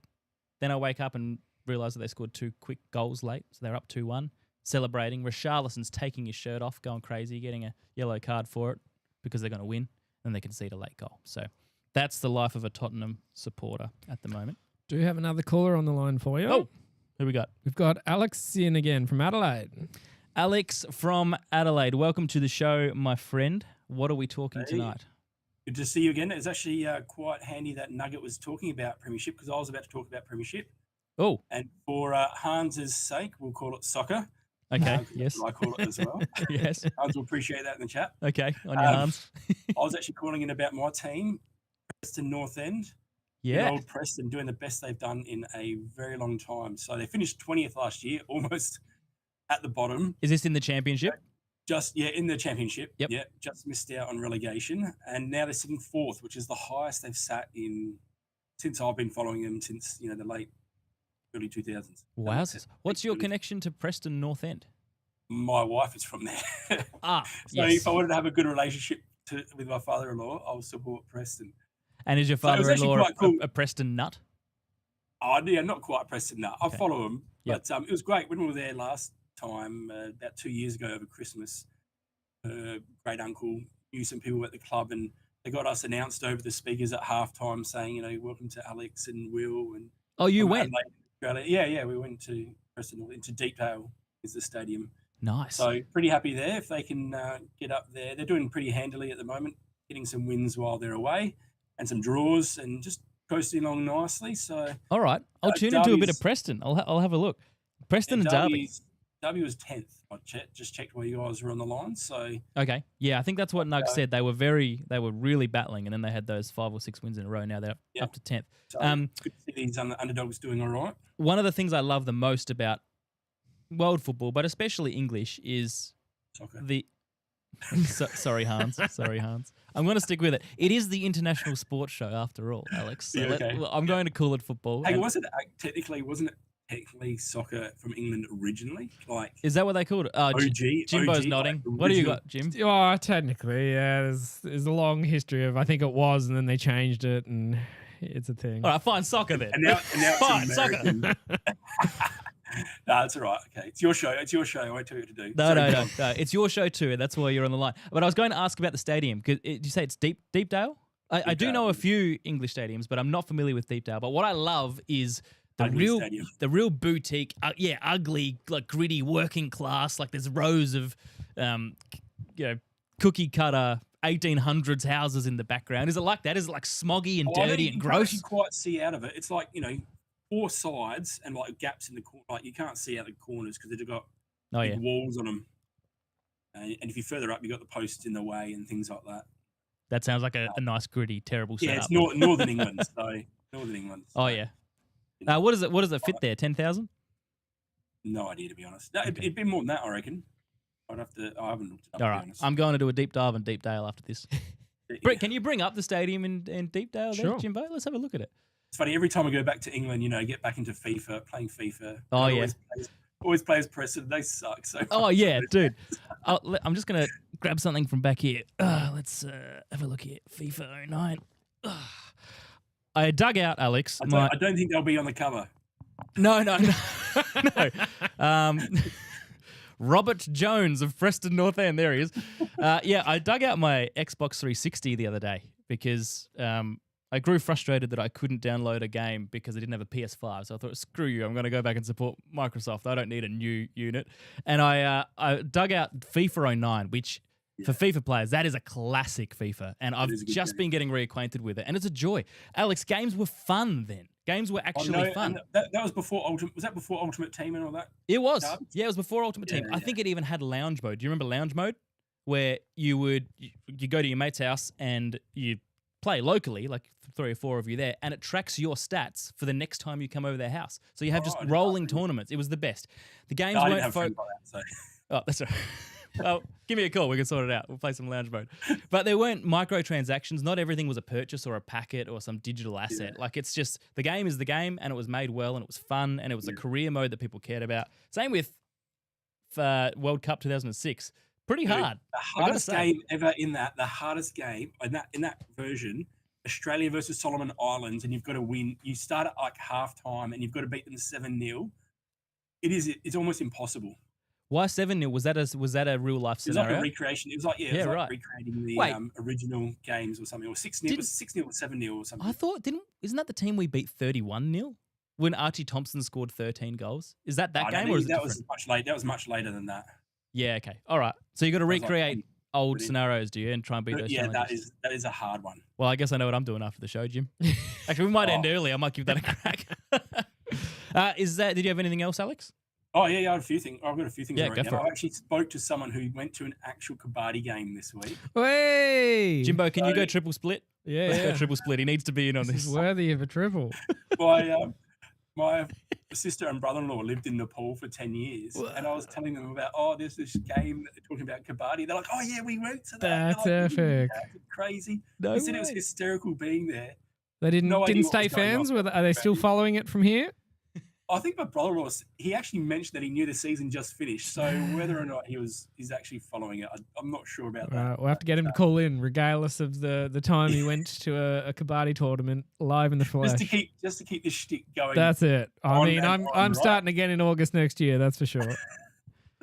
Then I wake up and realised that they scored 2 quick goals late, so they're up 2-1. Celebrating. Richarlison's taking his shirt off, going crazy, getting a yellow card for it because they're going to win, and they concede a late goal. So that's the life of a Tottenham supporter at the moment. Do you have another caller on the line for you? Oh, who we got? We've got Alex in again from Adelaide. Alex from Adelaide, welcome to the show, my friend. What are we talking tonight? Good to see you again. It's actually quite handy that Nugget was talking about Premiership, because I was about to talk about Premiership. Oh. And for Hans's sake, we'll call it soccer. Okay, yes. I call it as well. Yes. Hans will appreciate that in the chat. Okay, on your Hans. I was actually calling in about my team, Preston North End. Yeah. Old Preston doing the best they've done in a very long time. So they finished 20th last year, almost at the bottom. Is this in the championship? In the championship. Yep. Yeah, just missed out on relegation. And now they're sitting 4th, which is the highest they've sat in since I've been following them since, the late early 2000s. Wow. What's your connection to Preston North End? My wife is from there. So yes. If I wanted to have a good relationship with my father-in-law, I'll support Preston. And is your father-in-law a Preston nut? Oh, yeah, not quite a Preston nut. I follow him. Yep. But it was great when we were there last time, about 2 years ago over Christmas. Great uncle knew some people at the club, and they got us announced over the speakers at halftime saying, welcome to Alex and Will. And oh, you went? Yeah, we went to Preston, into Deepdale is the stadium. Nice. So pretty happy there if they can get up there. They're doing pretty handily at the moment, getting some wins while they're away and some draws and just coasting along nicely. So all right, I'll tune into a bit of Preston. I'll have a look. Preston and Derby. Derby was 10th. I just checked where you guys were on the line. So okay, yeah, I think that's what Nug said. They were really battling, and then they had those 5 or 6 wins in a row. Now they're up to 10th. So good to see these underdogs doing all right. One of the things I love the most about world football, but especially English, is soccer. Sorry, Hans. Sorry, Hans. I'm going to stick with it. It is the international sports show after all, Alex. So I'm going to call it football. Hey, wasn't it technically soccer from England originally? Is that what they called it? Jimbo's nodding. What do you got, Jim? Oh, technically, yeah. There's a long history of, I think it was, and then they changed it, and it's a thing. All right, fine, soccer then. And now fine, soccer. No, it's all right. Okay, it's your show. I won't tell you what to do. No. It's your show too, and that's why you're on the line. But I was going to ask about the stadium. Did you say it's Deepdale? I do know a few English stadiums, but I'm not familiar with Deepdale. But what I love is the real boutique, ugly, like gritty, working class. Like there's rows of, cookie cutter 1800s houses in the background. Is it like that? Is it like smoggy and dirty and gross? You can't quite see out of it. It's like 4 sides and like gaps in the corner. Like you can't see out the corners because they've got walls on them. And if you're further up, you've got the posts in the way and things like that. That sounds like a nice, gritty, terrible setup. Yeah, it's Northern England. So Northern England. Oh, So, yeah. you know, What does it fit there? 10,000? no idea, to be honest. No, it'd be more than that, I reckon. I haven't looked it up, All to be right. honest. I'm going to do a deep dive on Deepdale after this. Yeah. Can you bring up the stadium in Deepdale there, Sure. Jimbo? Let's have a look at it. It's funny, every time I go back to England, get back into FIFA, playing FIFA. Oh, I yeah. Always play as Preston. They suck so much. Oh, yeah, dude. I'm just going to grab something from back here. Let's have a look here. FIFA 09. I dug out, Alex. I don't think they'll be on the cover. No. No. Robert Jones of Preston North End. There he is. I dug out my Xbox 360 the other day because I grew frustrated that I couldn't download a game because I didn't have a PS5. So I thought, screw you, I'm going to go back and support Microsoft. I don't need a new unit. And I dug out FIFA 09, which for FIFA players, that is a classic FIFA. And I've just been getting reacquainted with it. And it's a joy. Alex, games were fun then. Games were actually fun. That was before Ultimate. Was that before Ultimate Team and all that? It was. Dub? Yeah, it was before Ultimate Team. I think it even had lounge mode. Do you remember lounge mode? Where you go to your mate's house and you play locally, like 3 or 4 of you there, and it tracks your stats for the next time you come over their house. So you have just rolling tournaments. It was the best. The games No, I didn't weren't have friends like that, so. Oh, that's all right. Well, give me a call. We can sort it out. We'll play some lounge mode. But there weren't microtransactions. Not everything was a purchase or a packet or some digital asset. Yeah. Like, it's just the game is the game, and it was made well, and it was fun, and it was a career mode that people cared about. Same with World Cup 2006. Pretty hard. The hardest game ever in that. The hardest game in that version. Australia versus Solomon Islands, and you've got to win. You start at like halftime, and you've got to beat them 7-0. It's almost impossible. Why 7-0? Was that a real life scenario? It was like a recreation. It was like recreating the original games or something. Or 6-0. It was 6-0 or 7-0 or something. I thought isn't that the team we beat 31-0 when Archie Thompson scored 13 goals? Is that game or is it that different? was much late? That was much later than that. Yeah. Okay. All right. So you got to recreate old scenarios, do you, and try and beat those challenges? that is a hard one. Well, I guess I know what I'm doing after the show, Jim. Actually, we might end early. I might give that a crack. Did you have anything else, Alex? Oh, yeah, I had a few things. I've got a few things Yeah, right go now. for it. I actually spoke to someone who went to an actual Kabaddi game this week. Hey, Jimbo, can you go triple split? Yeah, Let's go triple split. He needs to be in on This this. is worthy of a triple. My sister and brother-in-law lived in Nepal for 10 years, and I was telling them about, there's this game that they're talking about Kabaddi. They're like, oh, yeah, we went to that. That's epic. That's crazy. No They said it way. was hysterical being there. They didn't No idea what stay was going fans. on. Are they still following it from here? I think my brother-in-law, he actually mentioned that he knew the season just finished. So whether or not he's actually following it, I'm not sure about that. We'll have to get him to call in, regardless of the time he went to a Kabaddi tournament live in the flesh. Just to keep this shtick going. That's it. I mean, I'm right? starting again in August next year. That's for sure.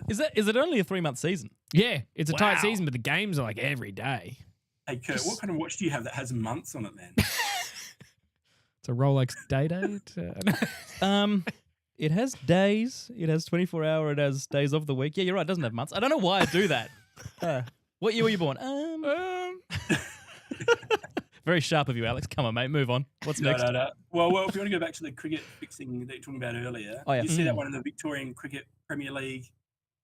Is it only a 3-month season? Yeah, it's a tight Wow. season, but the games are like every day. Hey, Kurt, what kind of watch do you have that has months on it, man? It's a Rolex day date. It has days. It has 24-hour. It has days of the week. Yeah, you're right. It doesn't have months. I don't know why I do that. What year were you born? Very sharp of you, Alex. Come on, mate. Move on. What's next? No. Well, if you want to go back to the cricket fixing that you were talking about earlier, Oh, yeah. you see that one in the Victorian Cricket Premier League.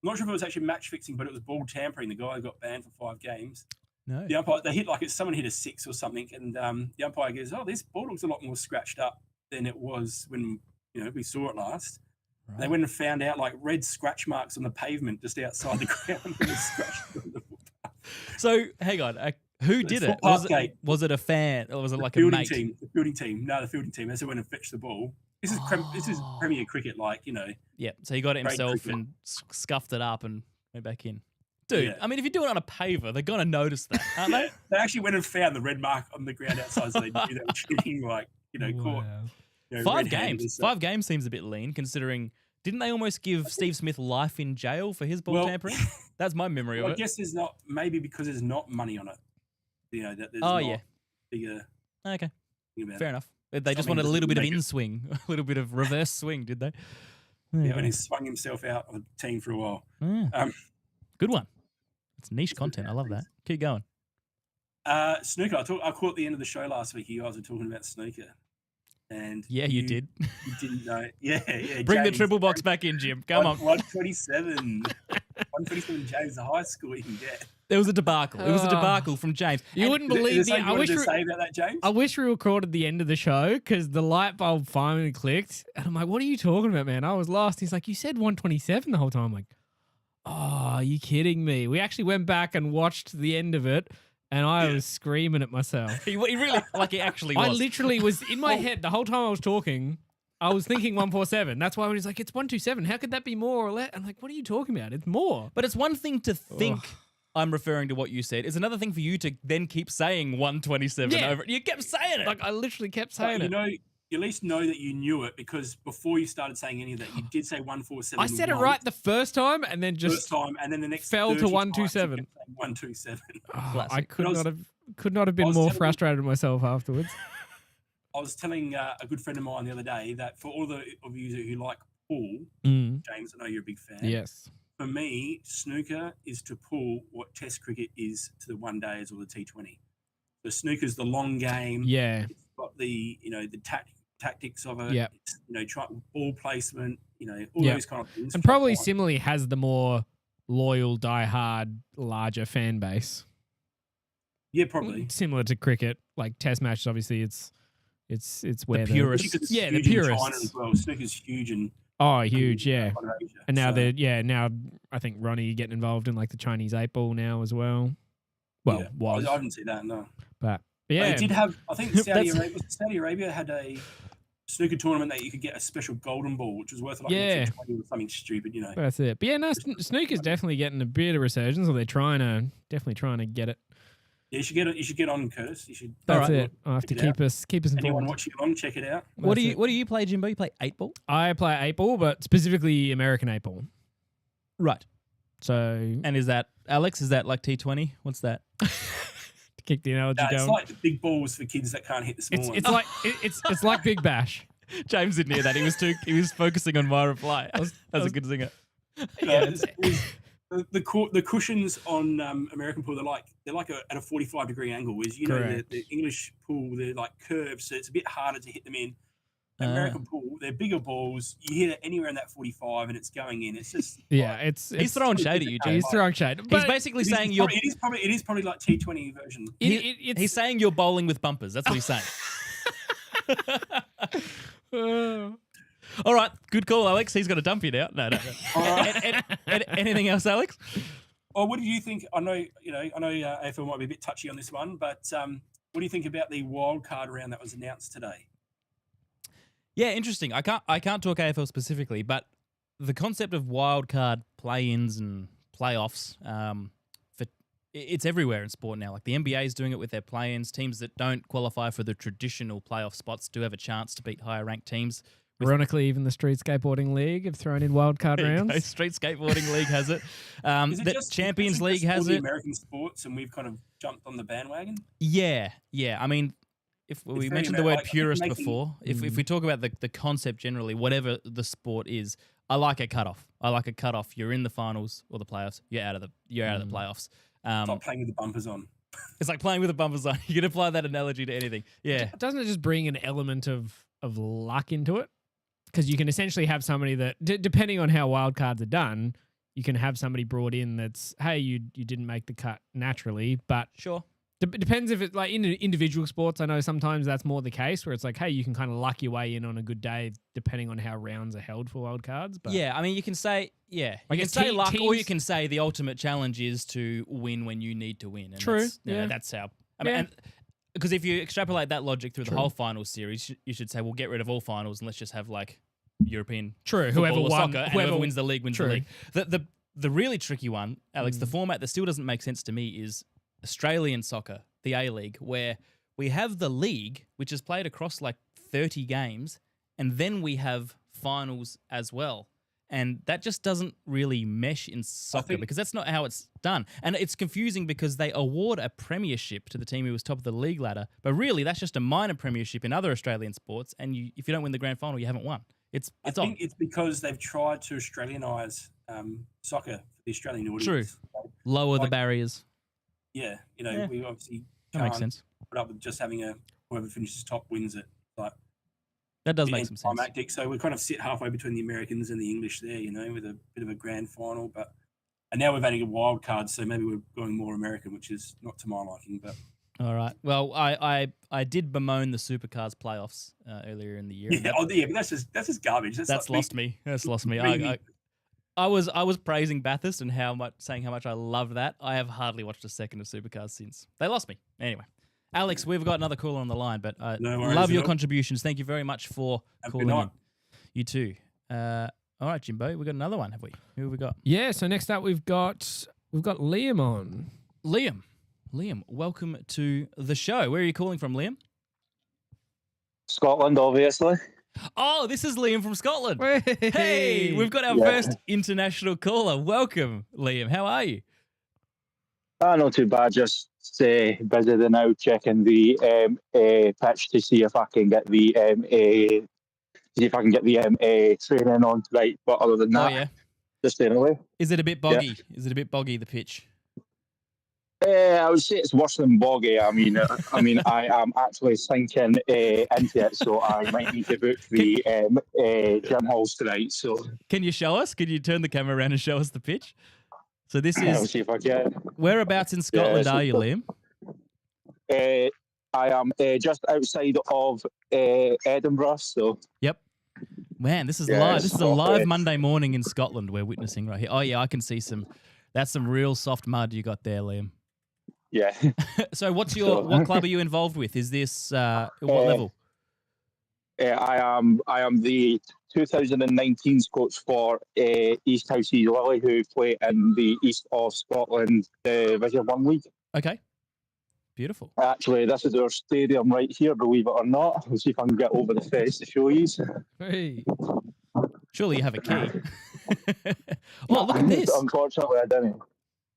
I'm not sure if it was actually match fixing, but it was ball tampering. The guy got banned for 5 games. No. The umpire, they hit someone hit a 6 or something, and the umpire goes, "Oh, this ball looks a lot more scratched up than it was when we saw it last." Right. They went and found out like red scratch marks on the pavement just outside the ground. It was scratched on the footpath. So hang on. Who did it? Was it a fan or was it like a mate? The fielding team. No, the fielding team. They went and fetched the ball. This is Premier Cricket, Yeah. So he got it Great himself cricket. and scuffed it up and went back in. Dude, Yeah. I mean, if you're doing it on a paver, they're gonna notice that, aren't they? They actually went and found the red mark on the ground outside, so they knew they were cheating. Caught. Five red-handed games. and stuff. 5 games seems a bit lean, considering. Didn't they almost give Steve Smith life in jail for his ball tampering? That's my memory of I it. guess there's not. Maybe because there's not money on it. That there's Oh, not yeah. bigger. Okay, thing about fair it. enough. They just Something wanted a little bit of doesn't make in swing, a little bit of reverse swing, did they? Yeah, when he swung himself out of the team for a while. Yeah. Good one. It's niche content. I love that. Keep going. Snooker. I caught the end of the show last week. You guys were talking about snooker, and Yeah, you did. You didn't know. Yeah. Bring the James, triple box back in, Jim. Come on. 127. 127 James, the highest score you can get. There was a debacle. It was a debacle from James. You wouldn't believe me. I wish to say about that, James. I wish we recorded the end of the show because the light bulb finally clicked. And I'm like, what are you talking about, man? I was lost. He's like, you said 127 the whole time. I'm like, oh, are you kidding me? We actually went back and watched the end of it. And I was screaming at myself. He really, like he actually was. I literally was in my head the whole time I was talking. I was thinking 147. That's why when he's like, it's 127. How could that be more or less? I'm like, what are you talking about? It's more. But it's one thing to think I'm referring to what you said. It's another thing for you to then keep saying 127 over it. You kept saying it. Like, I literally kept saying it. You at least know that you knew it because before you started saying any of that, you did say 147. I said it right the first time and then just and then the next fell to 127. 127. Oh, I could not have been more frustrated with myself afterwards. I was telling a good friend of mine the other day that for all of you who like pool, James, I know you're a big fan. Yes. For me, snooker is to pool what Test cricket is to the one days or the T20. So snooker's the long game. Yeah. It's got the tactics of it. Yeah. Ball placement. All those kind of things. And probably similarly has the more loyal, die-hard, larger fan base. Yeah, probably similar to cricket. Like Test matches, obviously, it's where the purists. The purists. China as well. Snooker's huge and huge, yeah. And now now I think Ronnie getting involved in like the Chinese 8-ball now as well. Well, was. I didn't see that, no. But yeah, they did have. I think Saudi Arabia had a snooker tournament that you could get a special golden ball, which was worth like $20 or something stupid, That's it. But yeah, no, snooker's definitely getting a bit of resurgence, or they're definitely trying to get it. Yeah, you should get on, Curtis. You should. That's it. I have to keep us informed. Anyone watching along, check it out. What do you play, Jimbo? You play 8-ball? I play 8-ball, but specifically American 8-ball. Right. So, and is that Alex? Is that like T20? What's that? To kick the analogy going. It's like the big balls for kids that can't hit the small ones. It's like Big Bash. James didn't hear that. He was focusing on my reply. That's a good singer. The cushions on American pool, they're like at a 45-degree angle. Whereas the English pool, they're like curved, so it's a bit harder to hit them in. American pool, they're bigger balls. You hit it anywhere in that 45, and it's going in. It's just he's throwing shade at you, James. He's throwing shade. He's basically saying it is probably like T20 version. He's saying you're bowling with bumpers. That's what he's saying. All right, good call, Alex. He's got to dump you now. No. Anything else, Alex? Oh, what do you think? I know AFL might be a bit touchy on this one, but what do you think about the wild card round that was announced today? Yeah, interesting. I can't talk AFL specifically, but the concept of wild card play-ins and playoffs, it's everywhere in sport now. Like the NBA is doing it with their play-ins. Teams that don't qualify for the traditional playoff spots do have a chance to beat higher ranked teams. Ironically, even the Street Skateboarding League have thrown in wildcard rounds. Street Skateboarding League has it. The Champions League has it. American sports, and we've kind of jumped on the bandwagon. Yeah. I mean, if we mentioned the word purist before, if we talk about the concept generally, whatever the sport is, I like a cutoff. You're in the finals or the playoffs. You're out of the playoffs. Stop playing with the bumpers on. It's like playing with the bumpers on. You can apply that analogy to anything. Yeah. Doesn't it just bring an element of luck into it? Because you can essentially have somebody that, depending on how wild cards are done, you can have somebody brought in that's, hey, you didn't make the cut naturally, but sure. Depends if it's like in individual sports. I know sometimes that's more the case where it's like, hey, you can kind of luck your way in on a good day depending on how rounds are held for wild cards. But yeah, I mean, you can say, you can say luck, or you can say the ultimate challenge is to win when you need to win. And true. That's how. I mean, because if you extrapolate that logic through the whole finals series, you should say, well, get rid of all finals and let's just have like European. True. Whoever wins the league wins the league. The really tricky one, Alex, the format that still doesn't make sense to me is Australian soccer, the A-League, where we have the league, which is played across like 30 games, and then we have finals as well. And that just doesn't really mesh in soccer because that's not how it's done. And it's confusing because they award a premiership to the team who was top of the league ladder, but really that's just a minor premiership in other Australian sports, and if you don't win the grand final, you haven't won. I think it's because they've tried to Australianise soccer for the Australian audience. True. Lower the barriers. Yeah, we obviously that makes sense. Put up with just having whoever finishes top wins it. Like that does make some sense. So we kind of sit halfway between the Americans and the English there, with a bit of a grand final. But And now we've added a wild card, so maybe we're going more American, which is not to my liking. But all right. Well, I did bemoan the Supercars playoffs earlier in the year. Yeah, but that's just garbage. That's like lost me. That's lost me. Really? I was praising Bathurst and saying how much I loved that. I have hardly watched a second of Supercars since. They lost me. Anyway, Alex, we've got another caller on the line, but I love your contributions. Thank you very much for calling in. You too. All right, Jimbo, we've got another one, have we? Who have we got? Yeah, so next up we've got Liam on. Liam, welcome to the show. Where are you calling from, Liam? Scotland, obviously. Oh, this is Liam from Scotland. Hey, we've got our first international caller. Welcome, Liam. How are you? Not too bad. Just busy now checking the pitch to see if I can get the training on right. But other than that, just staying away. Is it a bit boggy? Yeah. Is it a bit boggy, the pitch? I would say it's worse than boggy. I mean, I am actually sinking into it, so I might need to book the gym halls tonight. So, can you show us? Can you turn the camera around and show us the pitch? So this is. I'll see if I can. Whereabouts in Scotland are you, Liam? I am just outside of Edinburgh. So. Yep. Man, this is live. This is a live Monday morning in Scotland we're witnessing right here. Oh yeah, I can see some. That's some real soft mud you got there, Liam. Yeah. So what club are you involved with? Is this what level? I am the 2019 coach for East Houses Lily, who play in the East of Scotland Division 1 League. Okay. Beautiful. Actually, this is our stadium right here, believe it or not. Let's see if I can get over the fence to show you. Hey. Surely you have a key. Oh, look at this. Unfortunately, I didn't.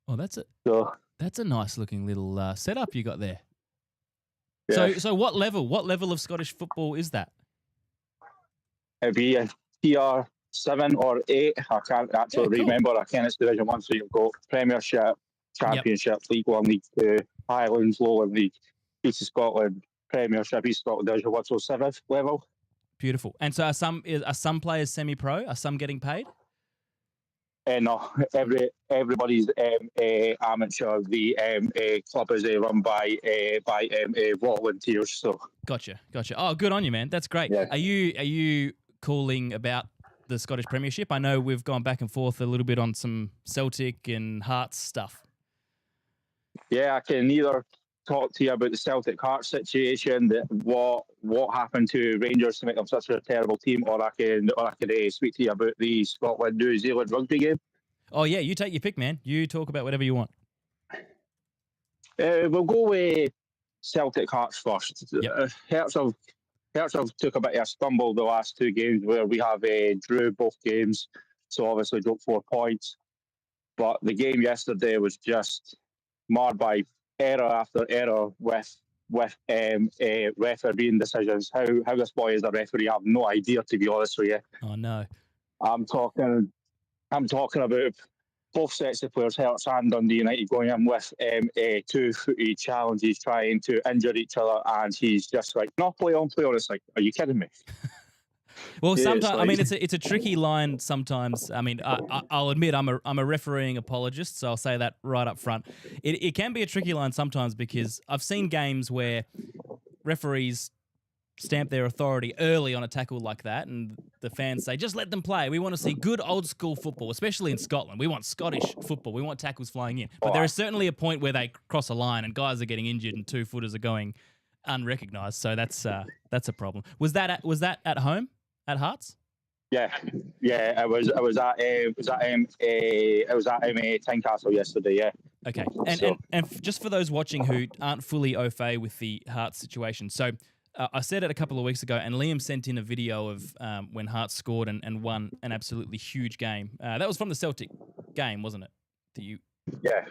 Oh, that's it. So, that's a nice looking little setup you got there. Yeah. So what level of Scottish football is that? It'd be a TR 7 or 8. I can't actually remember. I can't. It's Division 1, so you've got Premiership, Championship, League 1, League 2, Highlands, Lowland League, East of Scotland, Premiership, East Scotland Division 1, so 7th level. Beautiful. And so are some players semi-pro? Are some getting paid? No, everybody's amateur. The club is run by volunteers. So Gotcha. Oh, good on you, man. That's great. Yeah. Are you calling about the Scottish Premiership? I know we've gone back and forth a little bit on some Celtic and Hearts stuff. Yeah, I can either talk to you about the Celtic Hearts situation, that what happened to Rangers to make them such a terrible team, or I can speak to you about the Scotland New Zealand rugby game. Oh yeah, you take your pick, man. You talk about whatever you want. We'll go with Celtic Hearts first. Yep. Hearts have took a bit of a stumble the last two games where we have drew both games, so obviously dropped 4 points. But the game yesterday was just marred by error after error with refereeing decisions. How this boy is a referee, I have no idea, to be honest with you. Oh no. I'm talking about both sets of players, Hearts and Dundee United, going in with 2-footed challenges, trying to injure each other, and he's just like, no, play on. It's like, are you kidding me? Well, sometimes I mean it's a tricky line. Sometimes I mean I'll admit I'm a refereeing apologist, so I'll say that right up front. It can be a tricky line sometimes because I've seen games where referees stamp their authority early on a tackle like that, and the fans say, just let them play. We want to see good old school football, especially in Scotland. We want Scottish football. We want tackles flying in. But there is certainly a point where they cross a line and guys are getting injured and 2-footers are going unrecognised. So that's a problem. Was that at home at Hearts? Yeah. It was at Tynecastle yesterday. Yeah. Okay, and just for those watching who aren't fully au fait with the Hearts situation, so. I said it a couple of weeks ago, and Liam sent in a video of when Hearts scored and won an absolutely huge game. That was from the Celtic game, wasn't it?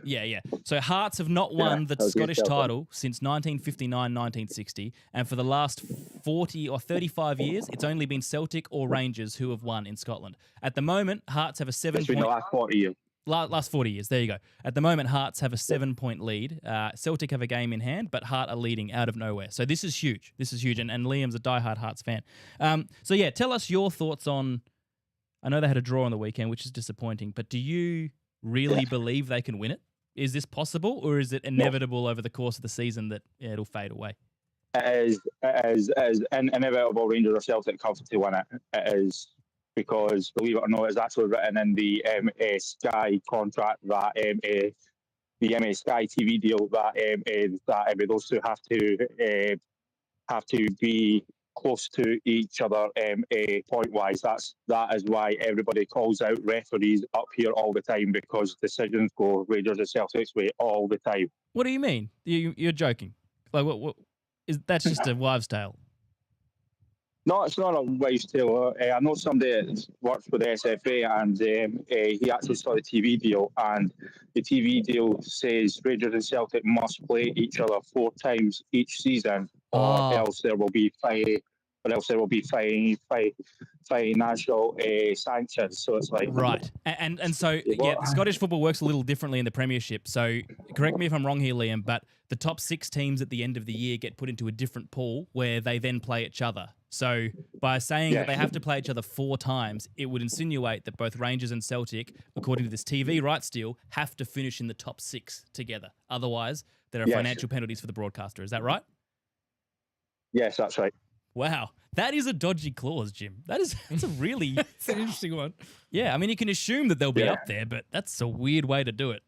Yeah. So Hearts have not won the Scottish title since 1959-1960, and for the last 40 or 35 years, it's only been Celtic or Rangers who have won in Scotland. At the moment, Hearts have a 7-point... the last 40 years. Last 40 years, there you go. At the moment, Hearts have a 7-point lead. Celtic have a game in hand, but Heart are leading out of nowhere. So this is huge. And Liam's a diehard Hearts fan. So yeah, tell us your thoughts on... I know they had a draw on the weekend, which is disappointing, but do you really believe they can win it? Is this possible, or is it inevitable over the course of the season that it'll fade away? It is inevitable. Rangers or Celtic have to win it. It is, because, believe it or not, it's actually written in the Sky contract that the Sky TV deal that those two have to be close to each other point wise. That is why everybody calls out referees up here all the time, because decisions go Rangers and Celtics way all the time. What do you mean? You're joking? Like what is that's just a wives' tale? No, it's not a wives' tale. I know somebody that works for the SFA, and he actually saw the TV deal, and the TV deal says Rangers and Celtic must play each other 4 times each season, or else there will be financial sanctions. So it's like right, and so yeah, Scottish football works a little differently in the Premiership. So correct me if I'm wrong here, Liam, but the top 6 teams at the end of the year get put into a different pool where they then play each other. So by saying that they have to play each other 4 times, it would insinuate that both Rangers and Celtic, according to this TV rights deal, have to finish in the top 6 together. Otherwise, there are financial penalties for the broadcaster. Is that right? Yes, that's right. Wow. That is a dodgy clause, Jim. That's a really... It's an interesting one. Yeah, I mean, you can assume that they'll be up there, but that's a weird way to do it.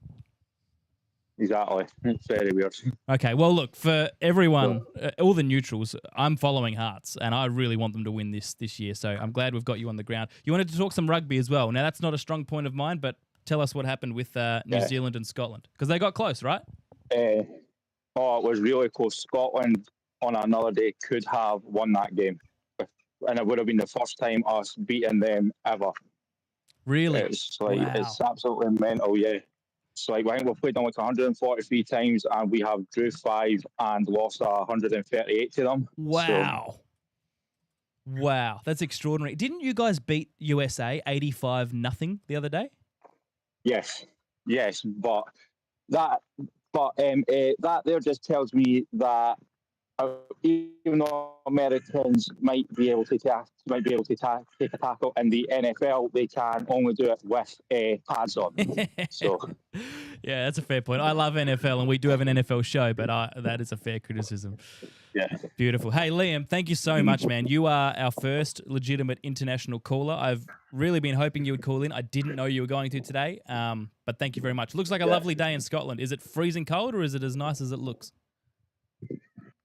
Exactly. It's very weird. Okay, well, look, for everyone, all the neutrals, I'm following Hearts, and I really want them to win this year, so I'm glad we've got you on the ground. You wanted to talk some rugby as well. Now, that's not a strong point of mine, but tell us what happened with New Zealand and Scotland, because they got close, right? It was really close. Scotland, on another day, could have won that game, and it would have been the first time us beating them ever. Really? It's absolutely mental, yeah. It's like, I think we've played them like 143 times, and we have drew 5 and lost 138 to them. Wow. Wow, that's extraordinary. Didn't you guys beat USA 85-0 the other day? Yes, but that there just tells me that even though Americans might be able to take a tackle in the NFL, they can only do it with pads on. So, yeah, that's a fair point. I love NFL, and we do have an NFL show, but that is a fair criticism. Yeah, beautiful. Hey, Liam, thank you so much, man. You are our first legitimate international caller. I've really been hoping you would call in. I didn't know you were going to today, but thank you very much. Looks like a lovely day in Scotland. Is it freezing cold, or is it as nice as it looks?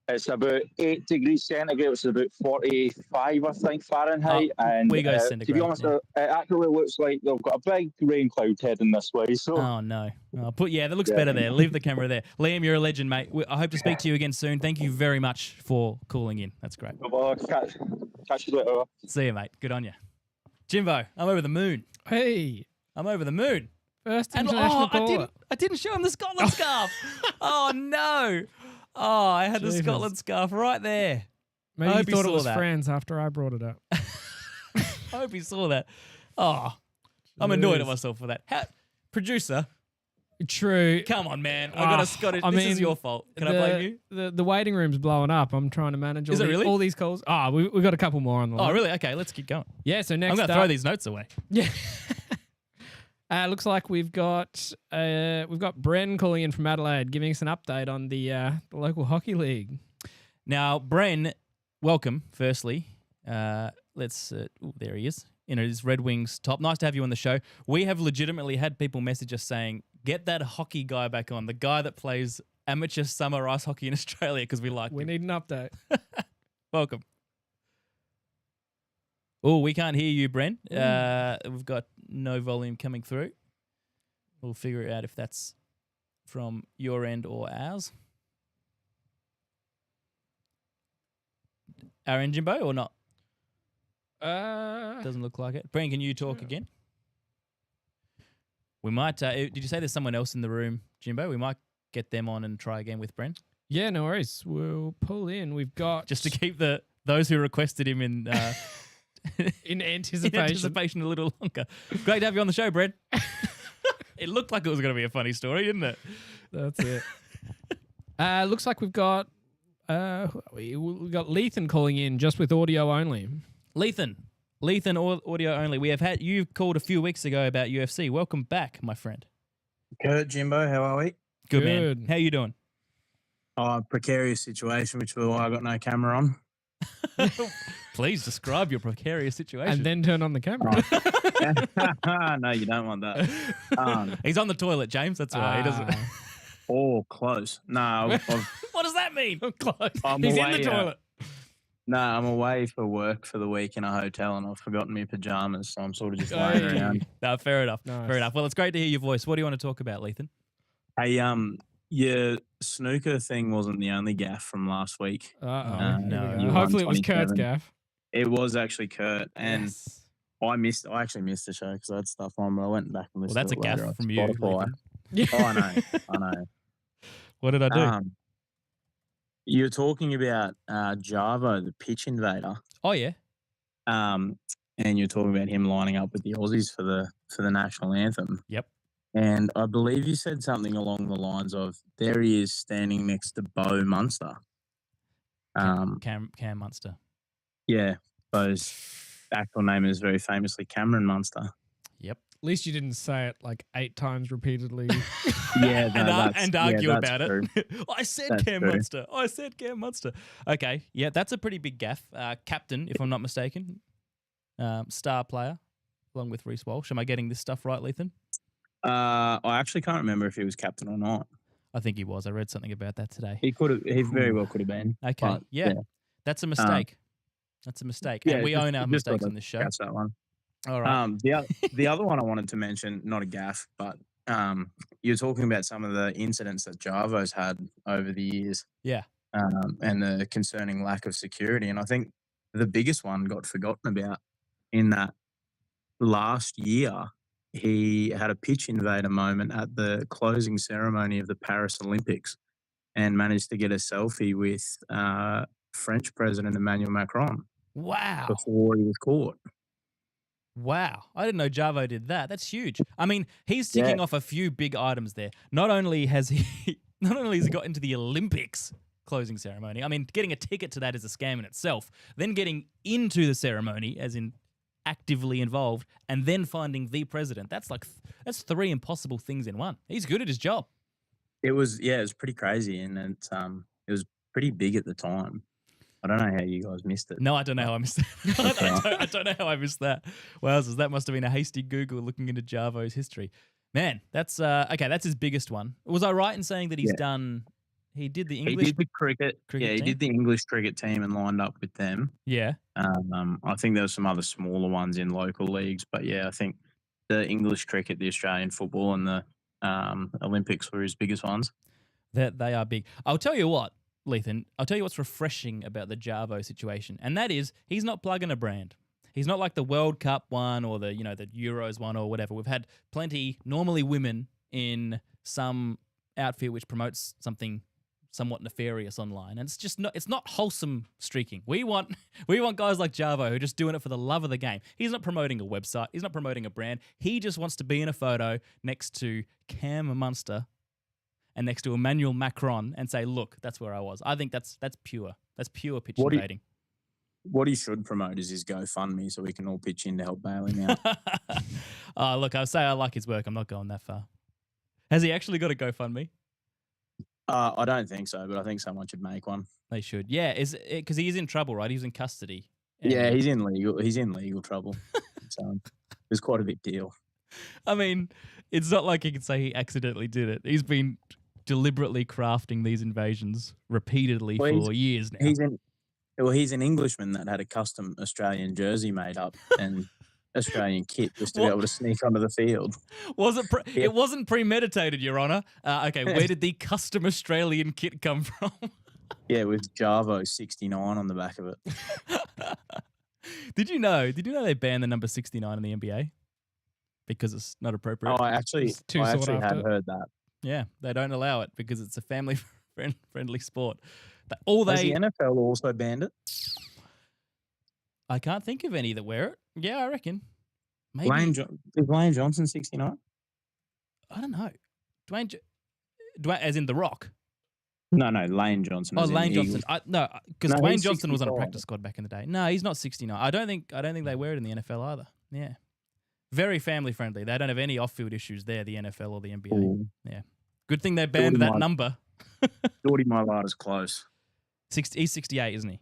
It's about 8 degrees centigrade, which is about 45, I think, Fahrenheit. And we go centigrade. To be honest, it actually looks like they've got a big rain cloud heading this way. So. Oh, no. That looks better there. Leave the camera there. Liam, you're a legend, mate. I hope to speak to you again soon. Thank you very much for calling in. That's great. Well, catch you later. See you, mate. Good on you. Jimbo, I'm over the moon. Hey. I'm over the moon. First international caller. I didn't show him the Scotland scarf. Oh, no. Oh, I had the Scotland scarf right there. Maybe he thought it was friends after I brought it up. I hope he saw that. Oh, I'm annoyed at myself for that. Producer. True. Come on, man. I got a Scottish. This is your fault. Can I blame you? The waiting room's blowing up. I'm trying to manage all these calls. We've got a couple more on the line. Oh, really? Okay, let's keep going. Yeah, so next I'm going to throw these notes away. Yeah. Looks like we've got Bren calling in from Adelaide, giving us an update on the local hockey league. Now, Bren, welcome. Firstly, there he is in his Red Wings top. Nice to have you on the show. We have legitimately had people message us saying, "Get that hockey guy back on, the guy that plays amateur summer ice hockey in Australia," because we like. We need an update. Welcome. Oh, we can't hear you, Bren. We've got no volume coming through. We'll figure it out if that's from your end or ours. Our end, Jimbo, or not? Doesn't look like it. Bren, can you talk again? We might. Did you say there's someone else in the room, Jimbo? We might get them on and try again with Bren. Yeah, no worries. We'll pull in. We've got just to keep those who requested him in. In anticipation a little longer. Great to have you on the show, Brad. It looked like it was going to be a funny story, didn't it? That's it. Looks like we've got Lethan calling in just with audio only. Lethan, audio only. We have had you called a few weeks ago about UFC. Welcome back, my friend. Kurt, Jimbo, how are we? Good, man. How you doing? Oh, precarious situation, which is why I got no camera on. Please describe your precarious situation. And then turn on the camera. No, you don't want that. He's on the toilet, James. That's why he doesn't. Oh, close. No, What does that mean? Close. I'm He's away, in the toilet. no, I'm away for work for the week in a hotel, and I've forgotten my pajamas, so I'm sort of just laying around. No, fair enough. Nice. Fair enough. Well, it's great to hear your voice. What do you want to talk about, Lethan? Hey, your snooker thing wasn't the only gaff from last week. No. you Hopefully it won was Kurt's 27. gaff. It was actually Kurt, and Yes. I actually missed the show because I had stuff on, but I went back and listened Well, that's to a it later gaff on from you, Spotify. Lethan. Oh, I know. What did I do? You're talking about Javo, the pitch invader, Oh, yeah. and you're talking about him lining up with the Aussies for the national anthem. Yep. And I believe you said something along the lines of, there he is standing next to Bo Munster. Cam Munster. Yeah, Bo's actual name is very famously Cameron Munster. Yep. At least you didn't say it like 8 times repeatedly. Yeah, no, and argue that's about true. it. I said That's Cam true. Munster. I said Cam Munster. Okay. Yeah, that's a pretty big gaff. Captain, if I'm not mistaken. Star player, along with Reece Walsh. Am I getting this stuff right, Lethan? I actually can't remember if he was captain or not. I think he was. I read something about that today. He could have. He very well could have been. Okay. but, Yeah. That's a mistake. That's a mistake. And we own our just mistakes thought on this show. That's that one. All right. The other one I wanted to mention, not a gaff, but you're talking about some of the incidents that Javo's had over the years. Yeah. And the concerning lack of security. And I think the biggest one got forgotten about in that last year. He had a pitch invader moment at the closing ceremony of the Paris Olympics and managed to get a selfie with French President Emmanuel Macron Wow. before he was caught. Wow. I didn't know Javo did that. That's huge. I mean, he's ticking off a few big items there. Not only has he got into the Olympics closing ceremony. I mean, getting a ticket to that is a scam in itself. Then getting into the ceremony, as in actively involved, and then finding the president. That's 3 impossible things in one. He's good at his job. It was pretty crazy, and it was pretty big at the time. I don't know how you guys missed it. No, I don't know how I missed that. I don't know how I missed that. Wowzers, that must have been a hasty Google looking into Javo's history. Man, that's okay. That's his biggest one. Was I right in saying that he's done? He did the English. He did the cricket. Yeah, he team? did the English cricket team and lined up with them. Yeah. I think there were some other smaller ones in local leagues, but yeah, I think the English cricket, the Australian football, and the Olympics were his biggest ones. That they are big. I'll tell you what, Lethan. I'll tell you what's refreshing about the Javo situation, and that is he's not plugging a brand. He's not like the World Cup one or the Euros one or whatever. We've had plenty, normally women, in some outfit which promotes something somewhat nefarious online, and it's not wholesome streaking. We want guys like Javo who are just doing it for the love of the game. He's not promoting a website. He's not promoting a brand. He just wants to be in a photo next to Cam Munster and next to Emmanuel Macron and say, "Look, that's where I was." I think that's pure. That's pure pitch invading. What he should promote is his GoFundMe so we can all pitch in to help bail him out. Look, I say I like his work. I'm not going that far. Has he actually got a GoFundMe? I don't think so, but I think someone should make one. They should. Yeah, because he's in trouble, right? He's in custody. Yeah, he's in legal trouble. So it's quite a big deal. I mean, it's not like he can say he accidentally did it. He's been deliberately crafting these invasions repeatedly for years now. He's an Englishman that had a custom Australian jersey made up and Australian kit just to be able to sneak onto the field. It wasn't premeditated, Your Honour. Okay, where did the custom Australian kit come from? Yeah, with Javo 69 on the back of it. Did you know they banned the number 69 in the NBA? Because it's not appropriate. Oh, I actually had heard that. Yeah, they don't allow it because it's a family-friendly sport. Has the NFL also banned it? I can't think of any that wear it. Yeah, I reckon. Maybe. Is Lane Johnson 69? I don't know. Dwayne, as in The Rock? No, Lane Johnson. Oh, Lane Johnson. Because Dwayne Johnson was on a 65. practice squad back in the day. No, he's not 69. I don't think they wear it in the NFL either. Yeah. Very family friendly. They don't have any off-field issues there, the NFL or the NBA. Ooh. Yeah. Good thing they banned that number. Geordie Mailata's close. He's 68, isn't he?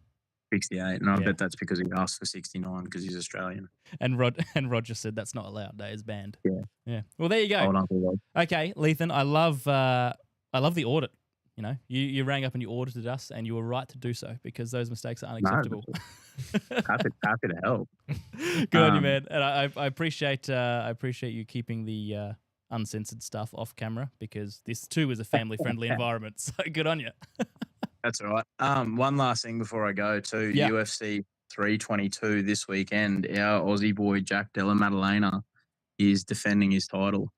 68. And I bet that's because he asked for 69 because he's Australian. And Roger said that's not allowed. That is banned. Yeah. Yeah. Well, there you go. Hold on, Rod. Okay, Lethan, I love the audit. You know, you rang up and you audited us, and you were right to do so because those mistakes are unacceptable. No, happy to help. Good on you, man. And I appreciate you keeping the uncensored stuff off camera because this too is a family-friendly environment. So good on you. That's all right. One last thing before I go to UFC 322 this weekend. Our Aussie boy Jack Della Maddalena is defending his title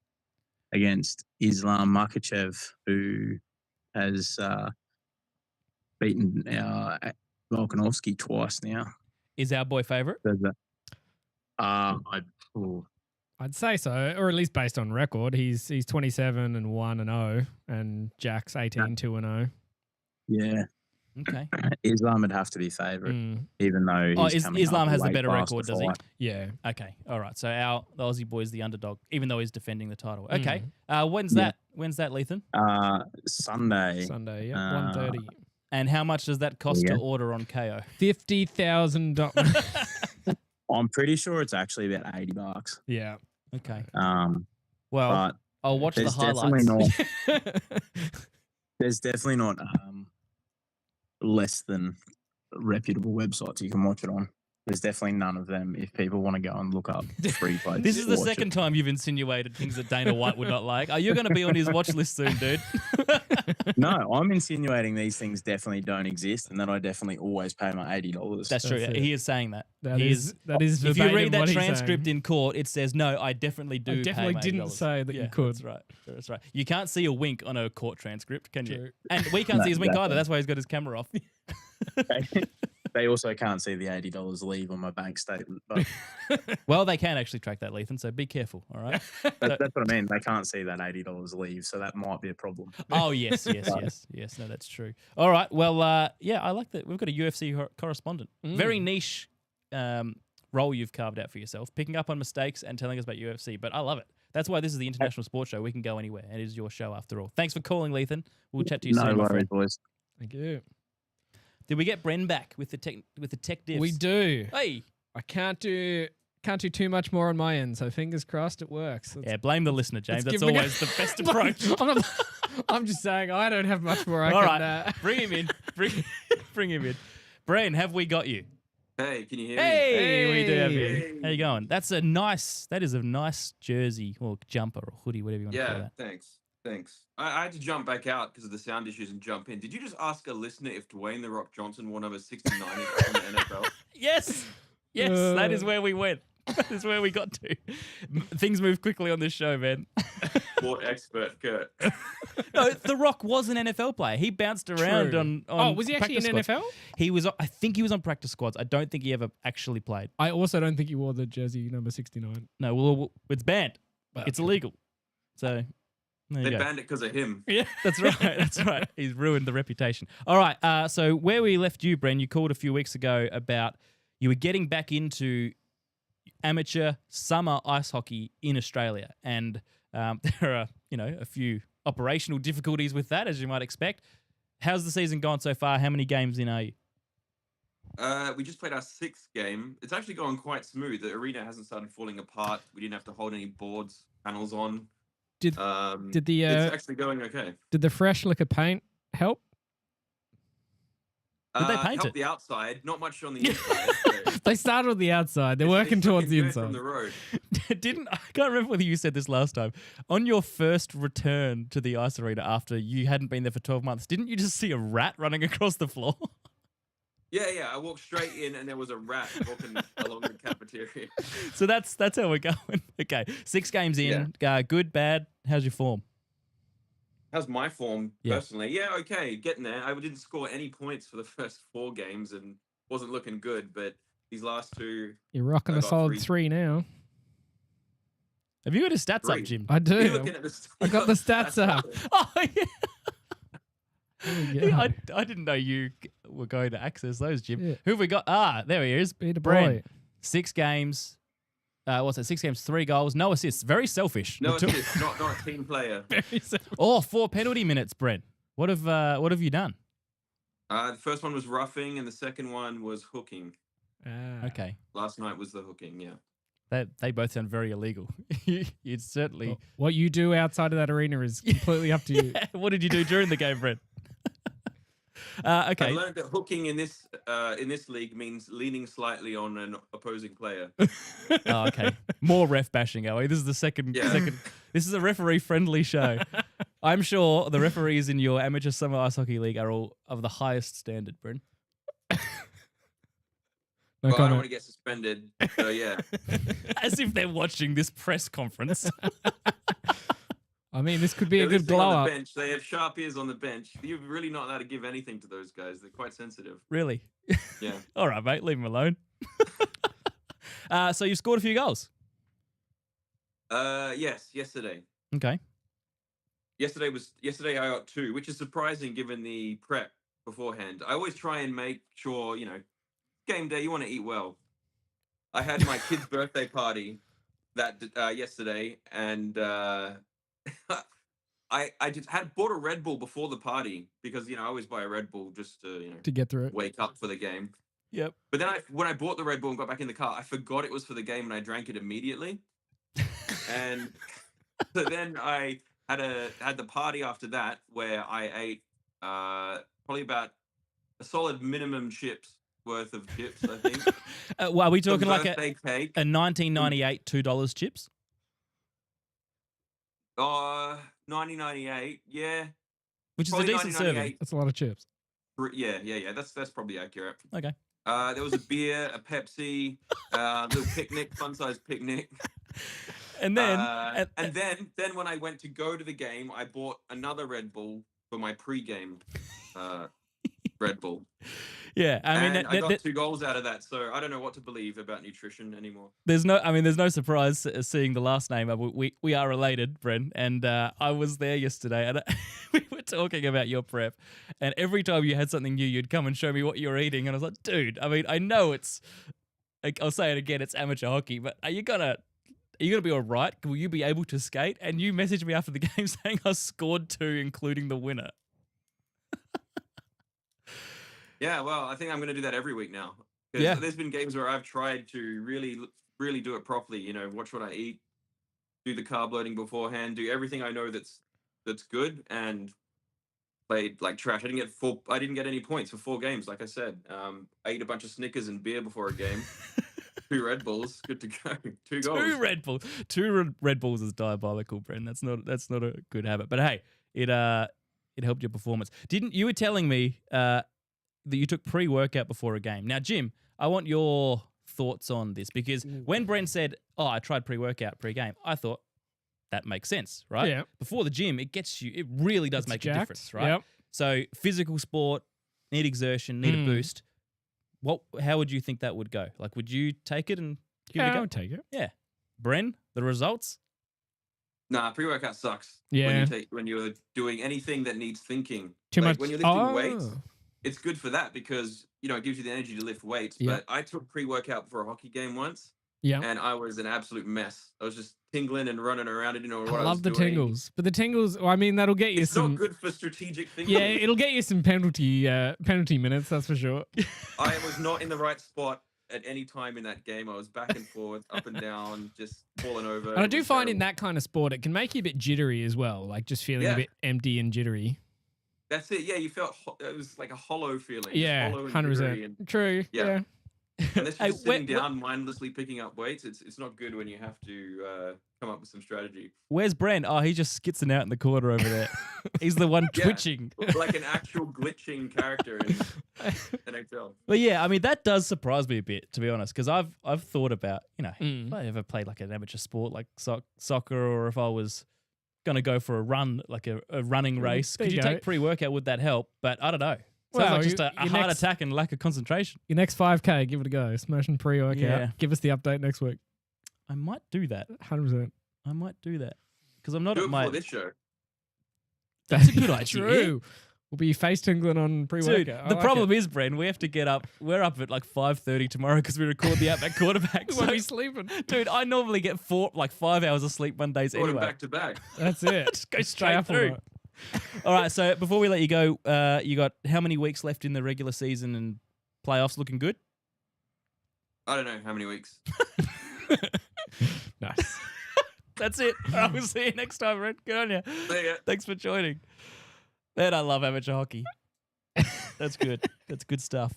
against Islam Makhachev, who has beaten our Volkanovski twice now. Is our boy favourite? I'd say so, or at least based on record. He's 27-1-0, and Jack's 18-2-0. Yeah. Okay. Islam would have to be favourite, even though Islam has the better record, does he? Yeah. Okay. All right. So the Aussie boy's the underdog, even though he's defending the title. Okay. When's that? When's that, Lethan? Sunday. Sunday. Yeah. 1:30. And how much does that cost to order on KO? $50,000. I'm pretty sure it's actually about $80. Yeah. Okay. Well, I'll watch the highlights. There's definitely not less than reputable websites you can watch it on. There's definitely none of them if people want to go and look up free plays. This is the second time you've insinuated things that Dana White would not like. Are you going to be on his watch list soon, dude? No, I'm insinuating these things definitely don't exist and that I definitely always pay my $80. That's true. He is saying that. That is if you read that transcript in court, it says, no, I definitely do I definitely pay didn't say that you could. That's right. You can't see a wink on a court transcript, can you? And we can't see his wink either. That's why he's got his camera off. They also can't see the $80 leave on my bank statement. But well, they can actually track that, Lethan, so be careful, all right? That's what I mean. They can't see that $80 leave, so that might be a problem. Oh, yes. No, that's true. All right. Well, I like that. We've got a UFC correspondent. Very niche role you've carved out for yourself, picking up on mistakes and telling us about UFC, but I love it. That's why this is the International Sports Show. We can go anywhere. It is your show after all. Thanks for calling, Lethan. We'll chat to you soon. No worries, boys. Thank you. Did we get Bren back with the tech diffs? We do. Hey, I can't do too much more on my end, so fingers crossed it works. Blame the listener, James. That's always the best approach. I'm just saying I don't have much more. All right, bring him in. Bring him in. Bren, have we got you? Hey, can you hear me? Hey, we do have you. How you going? That is a nice jersey or jumper or hoodie, whatever you want to call that. Thanks. I had to jump back out because of the sound issues and jump in. Did you just ask a listener if Dwayne "The Rock" Johnson wore number 69 in the NFL? Yes, that is where we went. That is where we got to. Things move quickly on this show, man. Sport expert, Kurt. No, The Rock was an NFL player. He bounced around on was he actually in squads. NFL? He was. I think he was on practice squads. I don't think he ever actually played. I also don't think he wore the jersey number 69. No, well, it's banned. It's illegal. So they banned it because of him. Yeah, that's right. That's right. He's ruined the reputation. All right. So where we left you, Bren, you called a few weeks ago about you were getting back into amateur summer ice hockey in Australia, and there are a few operational difficulties with that, as you might expect. How's the season gone so far? How many games in are you? We just played our 6th game. It's actually gone quite smooth. The arena hasn't started falling apart. We didn't have to hold any boards, panels on. Did the it's actually going okay. Did the fresh lick of paint help? Did they paint help it? The outside, not much on the inside. They started with the outside. They're working towards the inside. From the road. I can't remember whether you said this last time. On your first return to the ice arena after you hadn't been there for 12 months, didn't you just see a rat running across the floor? Yeah. I walked straight in and there was a rat walking along the cafeteria. So that's how we're going. Okay, 6 games in. Good, bad. How's your form? How's my form personally? Yeah, okay, getting there. I didn't score any points for the first 4 games and wasn't looking good, but these last 2... You're rocking a solid 3 now. Have you got his stats up, Jim? I do. I got the stats up. Oh, yeah. I didn't know you were going to access those, Jim. Yeah. Who have we got? There he is. Be the boy. 6 games. What's that? 6 games, 3 goals, no assists. Very selfish. No, it's not a team player. Very selfish. Oh, 4 penalty minutes, Brent. What have you done? The first one was roughing, and the second one was hooking. Okay. Last night was the hooking. Yeah. They both sound very illegal. You'd certainly. Well, what you do outside of that arena is completely up to you. What did you do during the game, Brent? Okay. I learned that hooking in this league means leaning slightly on an opposing player. Oh, okay. More ref bashing, are we? This is the second. This is a referee-friendly show. I'm sure the referees in your amateur summer ice hockey league are all of the highest standard, Brent. I don't want to get suspended, so yeah. As if they're watching this press conference. I mean, this could be a good blow blow on up. the bench. They have sharp ears on the bench. You're really not allowed to give anything to those guys. They're quite sensitive. Really? Yeah. All right, mate. Leave them alone. So you scored a few goals. Yes, yesterday. Okay. Yesterday I got 2, which is surprising given the prep beforehand. I always try and make sure, game day, you want to eat well. I had my kid's birthday party yesterday, and I just bought a Red Bull before the party because I always buy a Red Bull just to get through it, wake up for the game. Yep. But then when I bought the Red Bull and got back in the car, I forgot it was for the game and I drank it immediately. And so then I had the party after that where I ate probably about a solid minimum chips worth of chips, I think. Well, are we talking like a cake. 1998 $2 chips? 1998, yeah. Which is Probably a decent serving. That's a lot of chips. Yeah. That's probably accurate. Okay. There was a beer, a Pepsi, a little picnic, fun-sized picnic. And then, and then when I went to go to the game, I bought another Red Bull for my pre-game Red Bull. Yeah, I got 2 goals out of that, so I don't know what to believe about nutrition anymore. There's no surprise seeing the last name. We are related, Bren, and I was there yesterday, and we were talking about your prep, and every time you had something new, you'd come and show me what you were eating, and I was like, dude, I mean, I know I'll say it again, it's amateur hockey, but are you gonna be all right? Will you be able to skate? And you messaged me after the game saying I scored 2, including the winner. Yeah, well, I think I'm going to do that every week now. Yeah. There's been games where I've tried to really, really do it properly. Watch what I eat, do the carb loading beforehand, do everything I know that's good, and played like trash. I didn't get any points for 4 games, like I said. I ate a bunch of Snickers and beer before a game. 2 Red Bulls, good to go. 2 goals. 2 Red Bulls. 2 Red Bulls is diabolical, Bren. That's not a good habit. But hey, it helped your performance. You were telling me that you took pre-workout before a game. Now, Jim, I want your thoughts on this because when Brent said, "Oh, I tried pre-workout pre-game," I thought that makes sense, right? Yeah. Before the gym, it really does make a difference, right? Yep. So physical sport, need exertion, need a boost. How would you think that would go? Like, would you take it and give it a go? I would take it. Yeah. Bren, the results? Nah, pre-workout sucks. Yeah. When you're doing anything that needs thinking. Too much. When you're lifting weights, it's good for that because, it gives you the energy to lift weights. Yeah. But I took pre-workout for a hockey game once. Yeah. And I was an absolute mess. I was just tingling and running around. I didn't know what I was love the doing. tingles. But the tingles, I mean, that'll get you It's some... not good for strategic thinking. Yeah, it'll get you some penalty minutes, that's for sure. I was not in the right spot at any time in that game. I was back and forth, up and down, just falling over. And I do find in that kind of sport, it can make you a bit jittery as well, like just feeling a bit empty and jittery. That's it. Yeah, you felt it was like a hollow feeling. Yeah, 100%. True. Yeah. And that's just sitting down, mindlessly picking up weights. It's not good when you have to come up with some strategy. Where's Brent? Oh, he's just skitzing out in the corner over there. He's the one twitching. Like an actual glitching character in NHL. But yeah, I mean, that does surprise me a bit, to be honest, because I've thought about, if I ever played like an amateur sport like soccer, or if I was going to go for a run, like a running race, could you take pre-workout? Would that help? But I don't know. Sounds like just a heart attack and lack of concentration. Your next 5K, give it a go. Smashing pre-workout. Yeah. Give us the update next week. I might do that. 100%. I might do that because I'm not Do at it my. before this show. That's a good idea. True. We'll be face tingling on pre-workout. Dude, the problem is, Bren, we have to get up. We're up at like 5:30 tomorrow because we record the Outback Quarterback. We won't be sleeping. Dude, I normally get 5 hours of sleep Mondays Going anyway. back to back. That's it. Just go straight through. All right, so before we let you go, you got how many weeks left in the regular season and playoffs looking good? I don't know how many weeks. Nice. That's it. All right, we'll see you next time, Bren. Good on you. See ya. Thanks for joining. Man, I love amateur hockey. That's good. That's good stuff.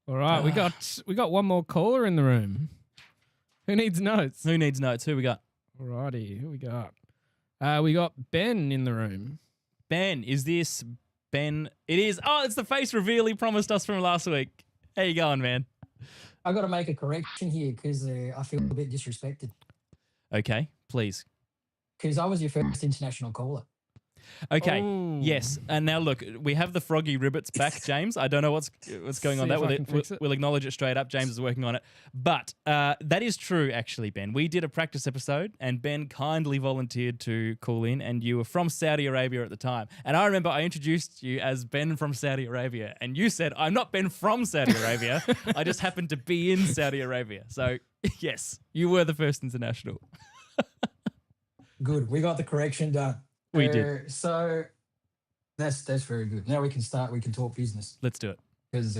All right, we got one more caller in the room. Who needs notes? Who needs notes? Who we got? Alrighty, who we got? We got Ben in the room. Ben, is this Ben? It is. Oh, it's the face reveal he promised us from last week. How you going, man? I got to make a correction here because I feel a bit disrespected. Okay, please. Because I was your first international caller. Okay, Oh. yes. And now look, we have the froggy ribbits back, James. I don't know what's going on See there. if I can fix it. We'll acknowledge it straight up. James is working on it. But that is true, actually, Ben. We did a practice episode, and Ben kindly volunteered to call in, and you were from Saudi Arabia at the time. And I remember I introduced you as Ben from Saudi Arabia, and you said, I'm not Ben from Saudi Arabia. I just happened to be in Saudi Arabia. So, yes, you were the first international. Good. We got the correction done. We did. So that's very good. Now we can start. We can talk business. Let's do it. Because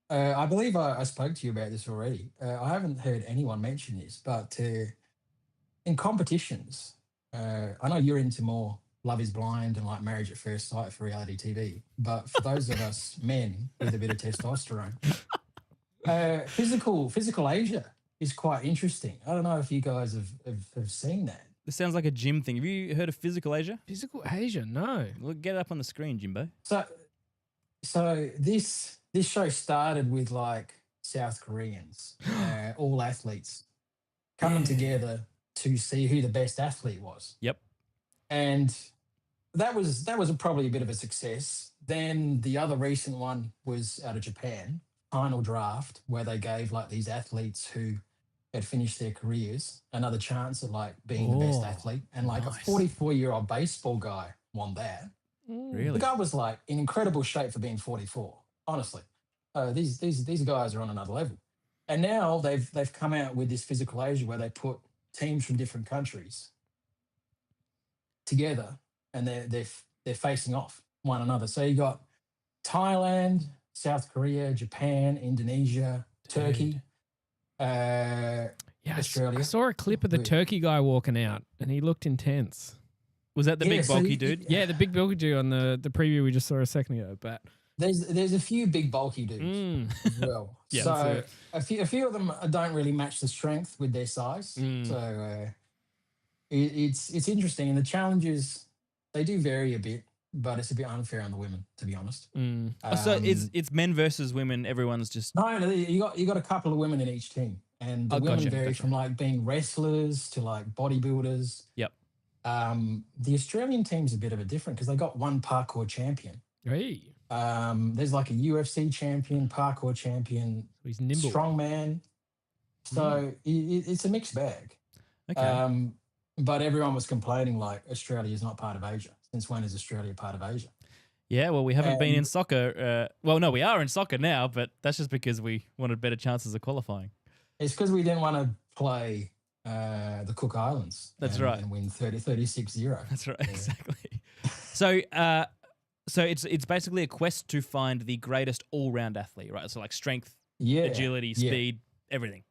I believe I spoke to you about this already. I haven't heard anyone mention this, but in competitions, I know you're into more Love is Blind and like Marriage at First Sight for reality TV. But for those of us men with a bit of testosterone, physical Asia is quite interesting. I don't know if you guys have seen that. This sounds like a gym thing. Have you heard of Physical Asia? Physical Asia, no. Look, get it up on the screen, Jimbo. So this show started with like South Koreans, all athletes coming together to see who the best athlete was. Yep. And that was probably a bit of a success. Then the other recent one was out of Japan, Final Draft, where they gave like these athletes who had finished their careers another chance at like being the best athlete. And like nice. a 44-year-old baseball guy won that. Really? The guy was like in incredible shape for being 44. Honestly, these guys are on another level. And now they've come out with this Physical Asia where they put teams from different countries together and they're facing off one another. So you got Thailand, South Korea, Japan, Indonesia, Turkey. Australia. I saw a clip of the Turkey guy walking out, and he looked intense. Was that the big bulky dude? Yeah, the big bulky dude on the preview we just saw a second ago. But there's a few big bulky dudes as well. Yeah, so a few of them don't really match the strength with their size. So it's interesting, and the challenges they do vary a bit, but it's a bit unfair on the women, to be honest. So it's men versus women. Everyone's just no. You got a couple of women in each team, and the women vary from like being wrestlers to like bodybuilders. Yep. The Australian team's a bit of a different because they got one parkour champion. Hey. There's like a UFC champion, parkour champion, he's nimble, strongman. So it's a mixed bag. Okay. But everyone was complaining like Australia is not part of Asia. Since when is Australia part of Asia? Yeah, well, we haven't been in soccer. Well, no, we are in soccer now, but that's just because we wanted better chances of qualifying. It's because we didn't want to play the Cook Islands. That's right. And win 36-0. That's right, exactly. So it's basically a quest to find the greatest all-round athlete, right? So like strength, agility, speed, everything.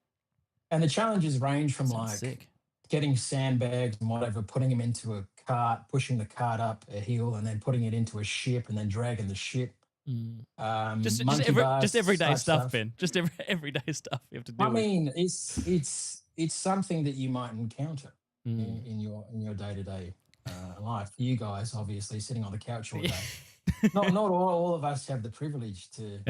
And the challenges range from Sounds like sick. Getting sandbags and whatever, putting them into a cart, pushing the cart up a hill, and then putting it into a ship, and then dragging the ship. Just everyday stuff, Ben. Just everyday stuff you have to do. I mean, it's something that you might encounter in your day-to-day life. You guys, obviously, sitting on the couch all day. not all of us have the privilege to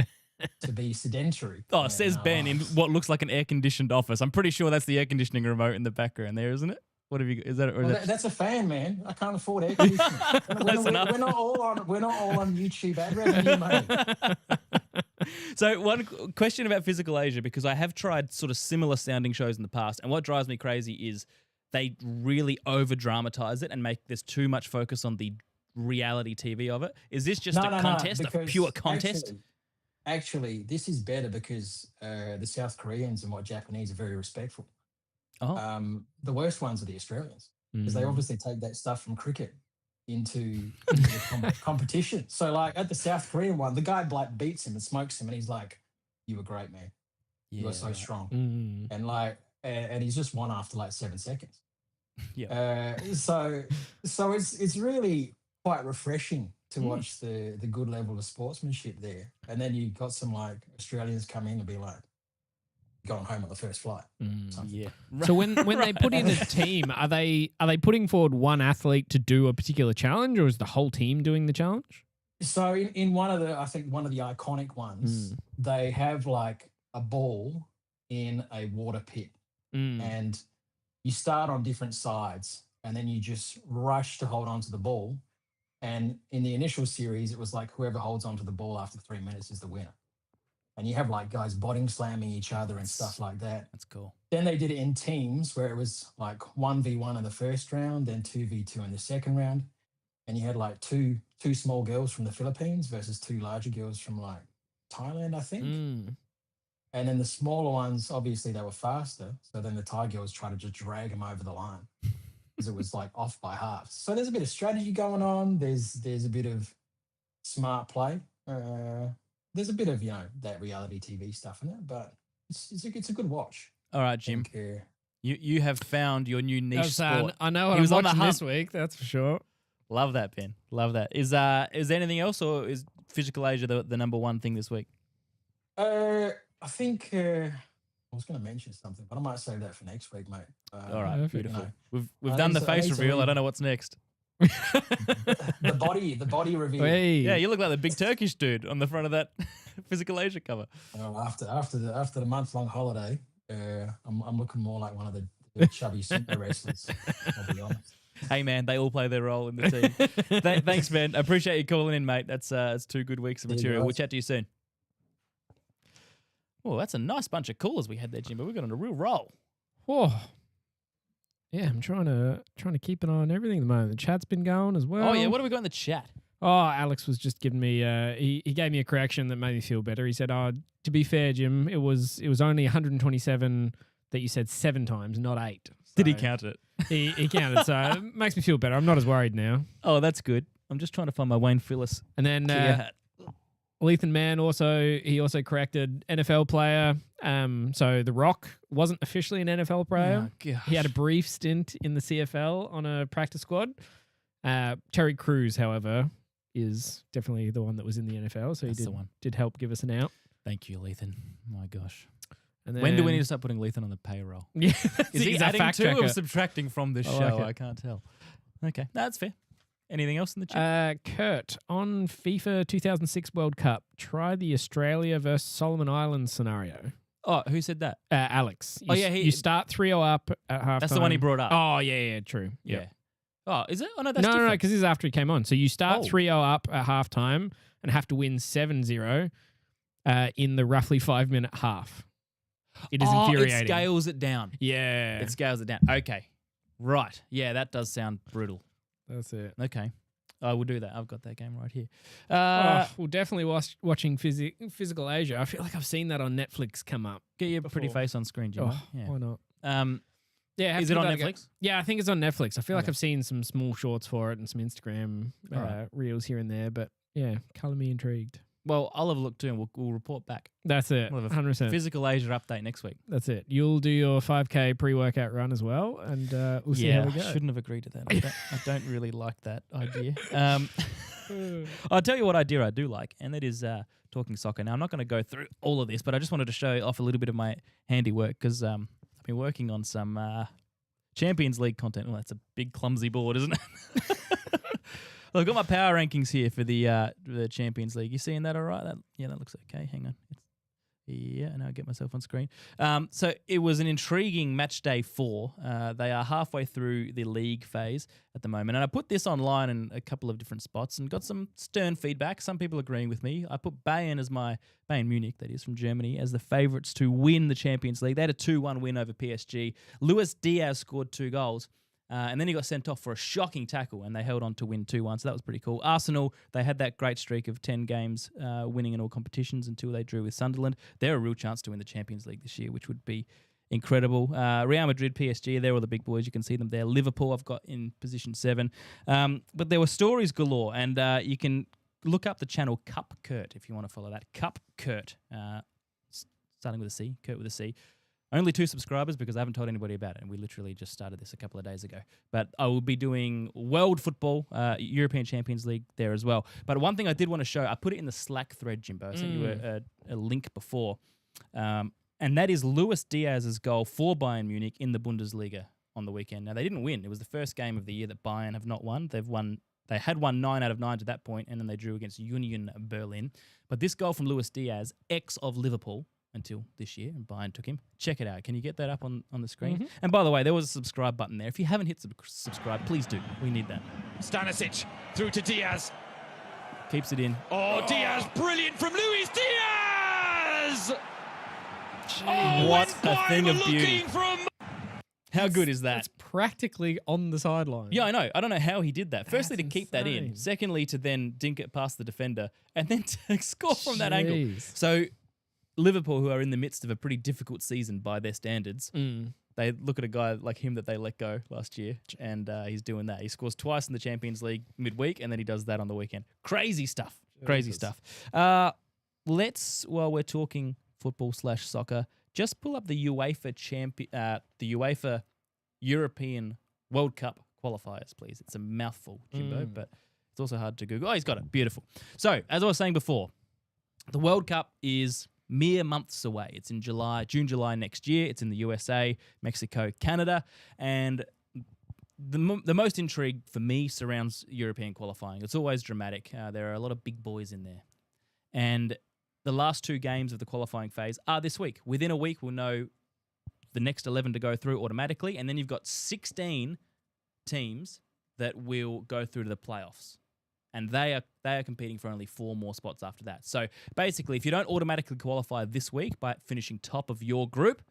be sedentary. Oh, says Ben in what looks like an air-conditioned office. I'm pretty sure that's the air conditioning remote in the background there, isn't it? What have you? Is that? Or that's a fan, man. I can't afford air conditioning. we're not all on YouTube ad revenue, mate. So one question about Physical Asia, because I have tried sort of similar sounding shows in the past, and what drives me crazy is they really over dramatize it and make there's too much focus on the reality TV of it. Is this just No, a contest, a because pure contest? Actually, this is better because the South Koreans and what Japanese are very respectful. The worst ones are the Australians because they obviously take that stuff from cricket into the competition. So, like at the South Korean one, the guy like beats him and smokes him, and he's like, "You were great, man. You were so strong." And like, and he's just won after like 7 seconds. Yeah. So it's really quite refreshing to watch the good level of sportsmanship there. And then you got some like Australians come in and be like going home on the first flight. Yeah. So when they put in a team, are they putting forward one athlete to do a particular challenge, or is the whole team doing the challenge? So in one of the, I think one of the iconic ones, they have like a ball in a water pit, and you start on different sides, and then you just rush to hold on to the ball. And in the initial series, it was like whoever holds onto the ball after 3 minutes is the winner. And you have like guys body slamming each other and stuff like that. That's cool. Then they did it in teams where it was like 1v1 in the first round, then 2v2 in the second round. And you had like two small girls from the Philippines versus 2 larger girls from like Thailand, I think. And then the smaller ones, obviously they were faster. So then the Thai girls tried to just drag them over the line because it was like off by half. So there's a bit of strategy going on. There's a bit of smart play. There's a bit of, that reality TV stuff in it, but it's a good watch. All right, Jim. You have found your new niche sport. I know what I'm watching this week, that's for sure. Love that, Ben. Love that. Is there anything else, or is Physical Asia the number one thing this week? I think I was going to mention something, but I might save that for next week, mate. All right, beautiful. We've done the face reveal. I don't know what's next. the body reveal. Hey. Yeah, you look like the big Turkish dude on the front of that Physical Asia cover. Well, after the month-long holiday, I'm looking more like one of the chubby super wrestlers. I'll be honest. Hey man, they all play their role in the team. Thanks, Ben. I appreciate you calling in, mate. That's 2 good weeks of material. We'll chat to you soon. Oh, that's a nice bunch of callers we had there, Jim. But we've got on a real roll. Oh, yeah. I'm trying to keep an eye on everything at the moment. The chat's been going as well. Oh yeah, what have we got in the chat? Oh, Alex was just giving me. He gave me a correction that made me feel better. He said, "Oh, to be fair, Jim, it was only 127 that you said 7 times, not 8." So did he count it? He counted, so it makes me feel better. I'm not as worried now. Oh, that's good. I'm just trying to find my Wayne Phillips. And then Lethan Mann also corrected NFL player. So The Rock wasn't officially an NFL player. Oh, he had a brief stint in the CFL on a practice squad. Terry Crews, however, is definitely the one that was in the NFL. So he did help give us an out. Thank you, Lethan. My gosh. And then, when do we need to start putting Lethan on the payroll? Yeah, is he adding fact to checker or subtracting from this show? I can't tell. Okay, no, that's fair. Anything else in the chat? Kurt, on FIFA 2006 World Cup, try the Australia versus Solomon Islands scenario. Oh, who said that? Alex. You start 3-0 up at halftime. That's the one he brought up. Oh, yeah, true. Yeah. Oh, is it? Oh, no, that's no, different. because this is after he came on. So you start 3-0 up at halftime and have to win 7-0 in the roughly 5-minute half. It is infuriating. It scales it down. Yeah. It scales it down. Okay. Right. Yeah, that does sound brutal. That's it. Okay. I will do that. I've got that game right here. We'll definitely watching Physical Asia. I feel like I've seen that on Netflix come up. Get your pretty face on screen, Jim. Yeah. Why not? Yeah, is it on Netflix? Yeah, I think it's on Netflix. I feel like I've seen some small shorts for it and some Instagram reels here and there. But yeah, colour me intrigued. Well, I'll have a look too, and we'll report back. That's it. We'll have 100%. Physical Asia update next week. That's it. You'll do your 5K pre-workout run as well, and we'll see how we go. I shouldn't have agreed to that. I don't really like that idea. I'll tell you what idea I do like, and that is talking soccer. Now, I'm not going to go through all of this, but I just wanted to show off a little bit of my handiwork because I've been working on some Champions League content. Well, that's a big clumsy board, isn't it? Well, I've got my power rankings here for the Champions League. You seeing that all right? That looks okay. Hang on. Now I get myself on screen. So it was an intriguing match day 4. They are halfway through the league phase at the moment. And I put this online in a couple of different spots and got some stern feedback. Some people agreeing with me. I put Bayern Munich, that is, from Germany, as the favourites to win the Champions League. They had a 2-1 win over PSG. Luis Diaz scored 2 goals. And then he got sent off for a shocking tackle, and they held on to win 2-1, so that was pretty cool. Arsenal, they had that great streak of 10 games winning in all competitions until they drew with Sunderland. They're a real chance to win the Champions League this year, which would be incredible. Real Madrid, PSG, they're all the big boys. You can see them there. Liverpool, I've got in position 7. But there were stories galore, and you can look up the channel Cup Kurt if you want to follow that. Cup Kurt, starting with a C, Kurt with a C. Only 2 subscribers because I haven't told anybody about it, and we literally just started this a couple of days ago. But I will be doing world football, European Champions League there as well. But one thing I did want to show, I put it in the Slack thread, Jimbo. I sent you a link before. And that is Luis Diaz's goal for Bayern Munich in the Bundesliga on the weekend. Now, they didn't win. It was the first game of the year that Bayern have not won. They had won 9 out of 9 to that point, and then they drew against Union Berlin. But this goal from Luis Diaz, ex of Liverpool, until this year, and Bayern took him. Check it out. Can you get that up on the screen? Mm-hmm. And by the way, there was a subscribe button there. If you haven't hit subscribe, please do. We need that. Stanisic through to Diaz. Keeps it in. Oh, Diaz, brilliant from Luis Diaz! What a thing of beauty. How good is that? It's practically on the sideline. Yeah, I know. I don't know how he did that. Firstly, to keep that in. Secondly, to then dink it past the defender. And then to score from that angle. So Liverpool, who are in the midst of a pretty difficult season by their standards, they look at a guy like him that they let go last year, and he's doing that. He scores twice in the Champions League midweek, and then he does that on the weekend. Crazy stuff. Crazy stuff. Let's, while we're talking football/soccer, just pull up the UEFA European World Cup qualifiers, please. It's a mouthful, Jimbo, but it's also hard to Google. Oh, he's got it. Beautiful. So, as I was saying before, the World Cup is mere months away. It's in June, July next year. It's in the USA, Mexico, Canada, and the most intrigue for me surrounds European qualifying. It's always dramatic. There are a lot of big boys in there. And the last 2 games of the qualifying phase are this week. Within a week, we'll know the next 11 to go through automatically, and then you've got 16 teams that will go through to the playoffs. And they are competing for only 4 more spots after that. So basically, if you don't automatically qualify this week by finishing top of your group,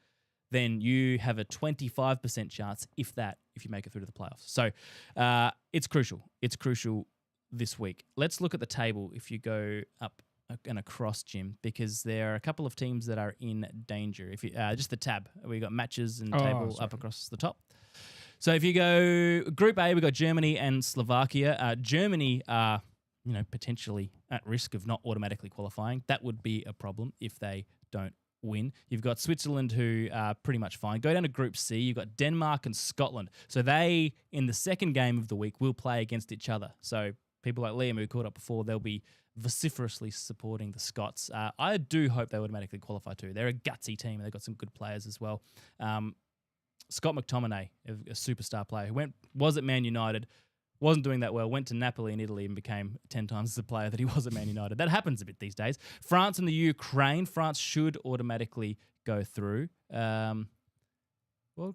then you have a 25% chance, if you make it through to the playoffs. So it's crucial. It's crucial this week. Let's look at the table if you go up and across, Jim, because there are a couple of teams that are in danger. If you just the tab, we got matches and table up across the top. So if you go Group A, we've got Germany and Slovakia. Germany are, potentially at risk of not automatically qualifying. That would be a problem if they don't win. You've got Switzerland, who are pretty much fine. Go down to Group C. You've got Denmark and Scotland. So they, in the second game of the week, will play against each other. So people like Liam, who caught up before, they'll be vociferously supporting the Scots. I do hope they automatically qualify too. They're a gutsy team, and they've got some good players as well. Scott McTominay, a superstar player, who was at Man United, wasn't doing that well, went to Napoli in Italy and became 10 times the player that he was at Man United. That happens a bit these days. France and the Ukraine. France should automatically go through. World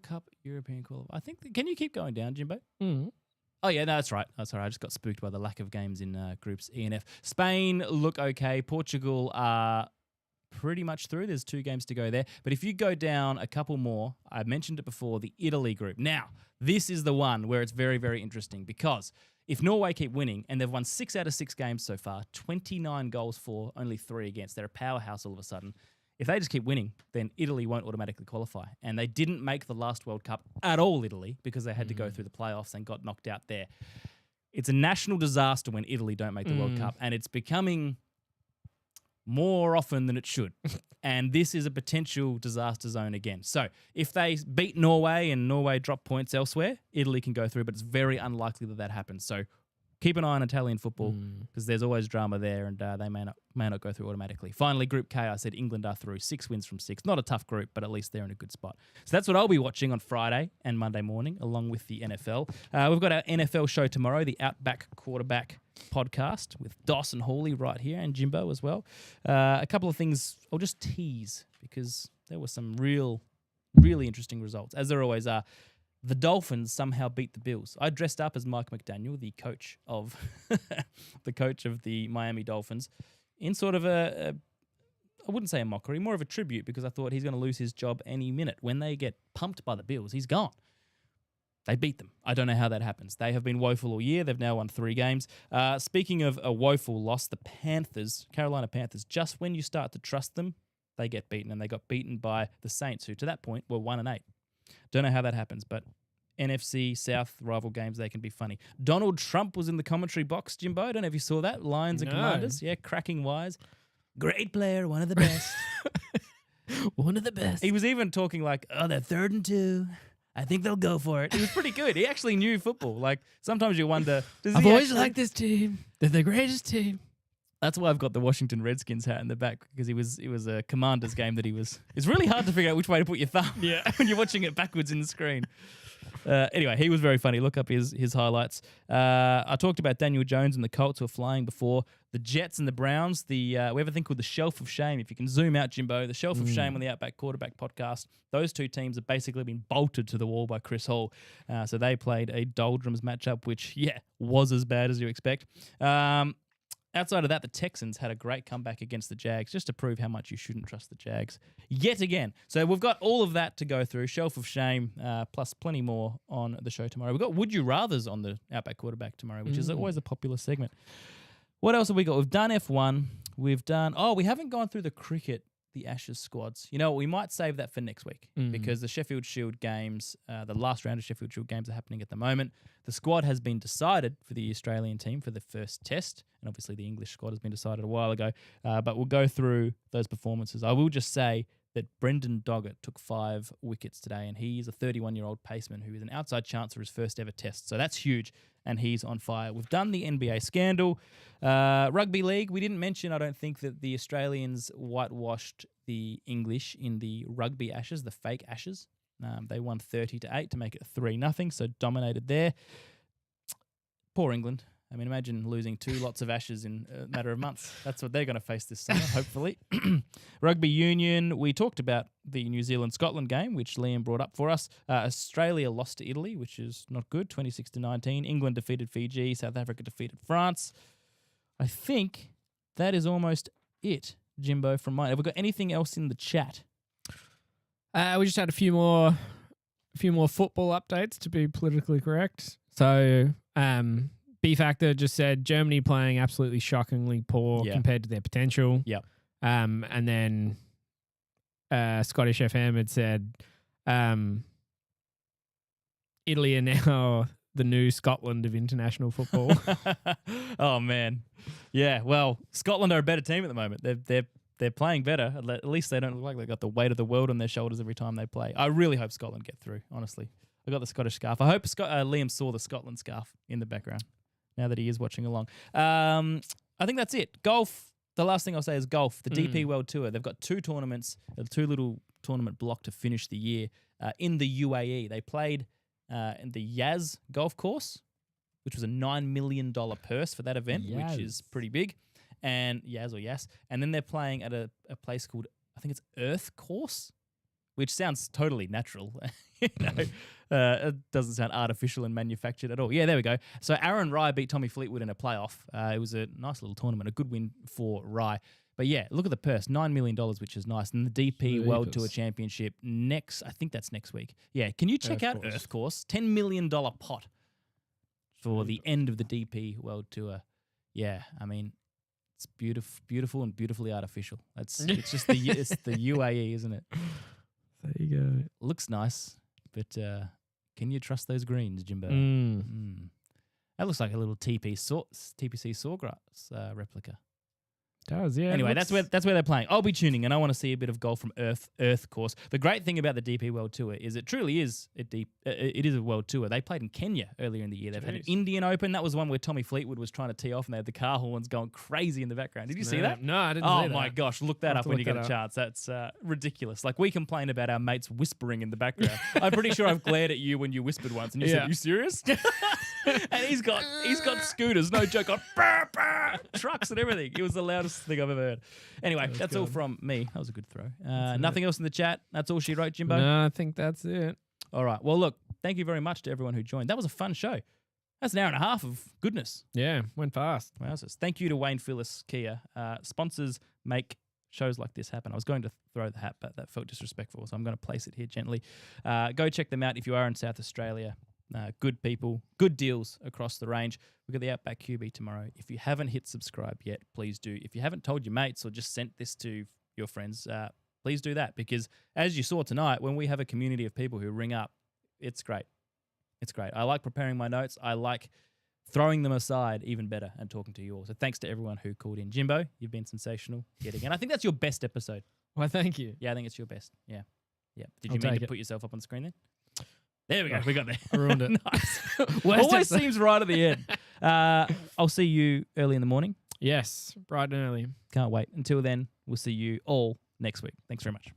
Cup, European qualifier. I think, can you keep going down, Jimbo? Mm-hmm. Oh, yeah, no, that's right. That's all right. I just got spooked by the lack of games in Groups E and F. Spain look okay. Portugal are pretty much through. There's 2 games to go there. But if you go down a couple more, I mentioned it before, the Italy group. Now, this is the one where it's very, very interesting, because if Norway keep winning, and they've won 6 out of 6 games so far, 29 goals for, only 3 against, they're a powerhouse all of a sudden. If they just keep winning, then Italy won't automatically qualify. And they didn't make the last World Cup at all, Italy, because they had to go through the playoffs and got knocked out there. It's a national disaster when Italy don't make the World Cup, and it's becoming more often than it should. And this is a potential disaster zone again. So if they beat Norway and Norway drop points elsewhere, Italy can go through, but it's very unlikely that happens. So keep an eye on Italian football, because there's always drama there, and they may not go through automatically. Finally, Group K, I said England are through. 6 wins from 6. Not a tough group, but at least they're in a good spot. So that's what I'll be watching on Friday and Monday morning, along with the NFL. We've got our NFL show tomorrow, the Outback Quarterback podcast with Dawson Hawley right here, and Jimbo as well. A couple of things I'll just tease, because there were some really interesting results, as there always are. The Dolphins somehow beat the Bills. I dressed up as Mike McDaniel, the coach of the Miami Dolphins, in sort of I wouldn't say a mockery, more of a tribute, because I thought he's going to lose his job any minute. When they get pumped by the Bills, he's gone. They beat them. I don't know how that happens. They have been woeful all year. They've now won 3 games. Speaking of a woeful loss, the Panthers, Carolina Panthers, just when you start to trust them, they get beaten. And they got beaten by the Saints, who to that point were 1-8. Don't know how that happens, but NFC South rival games, they can be funny. Donald Trump was in the commentary box, Jimbo. I don't know if you saw that. Lions and Commanders. Yeah, cracking wise. Great player, one of the best. One of the best. He was even talking like, oh, they're 3rd and 2. I think they'll go for it. It was pretty good. He actually knew football. Like, sometimes you wonder, I've always liked this team. They're the greatest team. That's why I've got the Washington Redskins hat in the back, because it was a Commanders game that he was. It's really hard to figure out which way to put your thumb when you're watching it backwards in the screen. Anyway, he was very funny. Look up his highlights. I talked about Daniel Jones and the Colts who were flying before. The Jets and the Browns. We have a thing called the Shelf of Shame. If you can zoom out, Jimbo, the Shelf of Shame on the Outback Quarterback podcast. Those 2 teams have basically been bolted to the wall by Chris Hall. So they played a doldrums matchup, which, was as bad as you expect. Outside of that, the Texans had a great comeback against the Jags, just to prove how much you shouldn't trust the Jags yet again. So we've got all of that to go through, Shelf of Shame, plus plenty more on the show tomorrow. We've got Would You Rathers on the Outback Quarterback tomorrow, which is always a popular segment. What else have we got? We've done F1. We've done... Oh, we haven't gone through the cricket, the Ashes squads. You know, we might save that for next week because the Sheffield Shield games, the last round of Sheffield Shield games are happening at the moment. The squad has been decided for the Australian team for the first test, and obviously the English squad has been decided a while ago, but we'll go through those performances. I will just say that Brendan Doggett took 5 wickets today, and he's a 31-year-old paceman who is an outside chance for his first ever test. So that's huge, and he's on fire. We've done the NBA scandal. Rugby league, we didn't mention, I don't think, that the Australians whitewashed the English in the rugby Ashes, the fake Ashes. They won 30-8 to make it 3-0, so dominated there. Poor England. I mean, imagine losing 2 lots of Ashes in a matter of months. That's what they're going to face this summer, hopefully. Rugby union, we talked about the New Zealand-Scotland game, which Liam brought up for us. Australia lost to Italy, which is not good, 26-19. England defeated Fiji. South Africa defeated France. I think that is almost it, Jimbo, from mine. Have we got anything else in the chat? We just had a few more football updates to be politically correct. So, B Factor just said Germany playing absolutely shockingly poor compared to their potential. Yep. And then Scottish FM had said Italy are now the new Scotland of international football. Oh man, yeah. Well, Scotland are a better team at the moment. They're playing better. At least they don't look like they've got the weight of the world on their shoulders every time they play. I really hope Scotland get through. Honestly, I got the Scottish scarf. I hope Liam saw the Scotland scarf in the background now that he is watching along. I think that's it. Golf. The last thing I'll say is golf. The DP World Tour. They've got 2 tournaments, a 2 little tournament block to finish the year in the UAE. They played in the Yaz golf course, which was a $9 million purse for that event, which is pretty big. And Yaz. And then they're playing at a place called, I think it's Earth Course, which sounds totally natural. It doesn't sound artificial and manufactured at all. Yeah, there we go. So Aaron Rye beat Tommy Fleetwood in a playoff. It was a nice little tournament, a good win for Rye. But yeah, look at the purse, $9 million, which is nice. And the DP World Tour Championship I think that's next week. Yeah, can you check out Earth Course? $10 million pot for the end of the DP World Tour. Yeah, I mean, it's beautiful and beautifully artificial. It's just the UAE, isn't it? There you go. Looks nice, but can you trust those greens, Jimbo? That looks like a little TPC Sawgrass replica. Does, yeah. Anyway, that's where they're playing. I'll be tuning in. I want to see a bit of golf from Earth Course. The great thing about the DP World Tour is it truly is it is a world tour. They played in Kenya earlier in the year. They've had an Indian Open. That was the one where Tommy Fleetwood was trying to tee off and they had the car horns going crazy in the background. Did you see that? No, I didn't see that. Oh my gosh, look that up when you get a chance. That's ridiculous. Like we complain about our mates whispering in the background. I'm pretty sure I've glared at you when you whispered once and you said, "Are you serious?" And he's got scooters, no joke, got trucks and everything. It was the loudest thing I've ever heard. Anyway, that's all from me. That was a good throw. Nothing else in the chat. That's all she wrote, Jimbo? No, I think that's it. All right. Well, look, thank you very much to everyone who joined. That was a fun show. That's an hour and a half of goodness. Yeah, went fast. Wowzers. Thank you to Wayne Phillips Kia. Sponsors make shows like this happen. I was going to throw the hat, but that felt disrespectful, so I'm going to place it here gently. Go check them out if you are in South Australia. good people, good deals across the range. We've got the Outback QB tomorrow. If you haven't hit subscribe yet, please do. If you haven't told your mates or just sent this to your friends, please do that, because as you saw tonight, when we have a community of people who ring up, it's great. It's great. I like preparing my notes. I like throwing them aside even better and talking to you all. So thanks to everyone who called in. Jimbo, you've been sensational yet again. I think that's your best episode. Well, thank you. Yeah, I think it's your best. Yeah. Did I'll you mean take to it. put yourself up on the screen then? There we go. We got there. I ruined it. Nice. Worst Always episode. seems right at the end. I'll see you early in the morning. Yes, bright and early. Can't wait. Until then, we'll see you all next week. Thanks very much.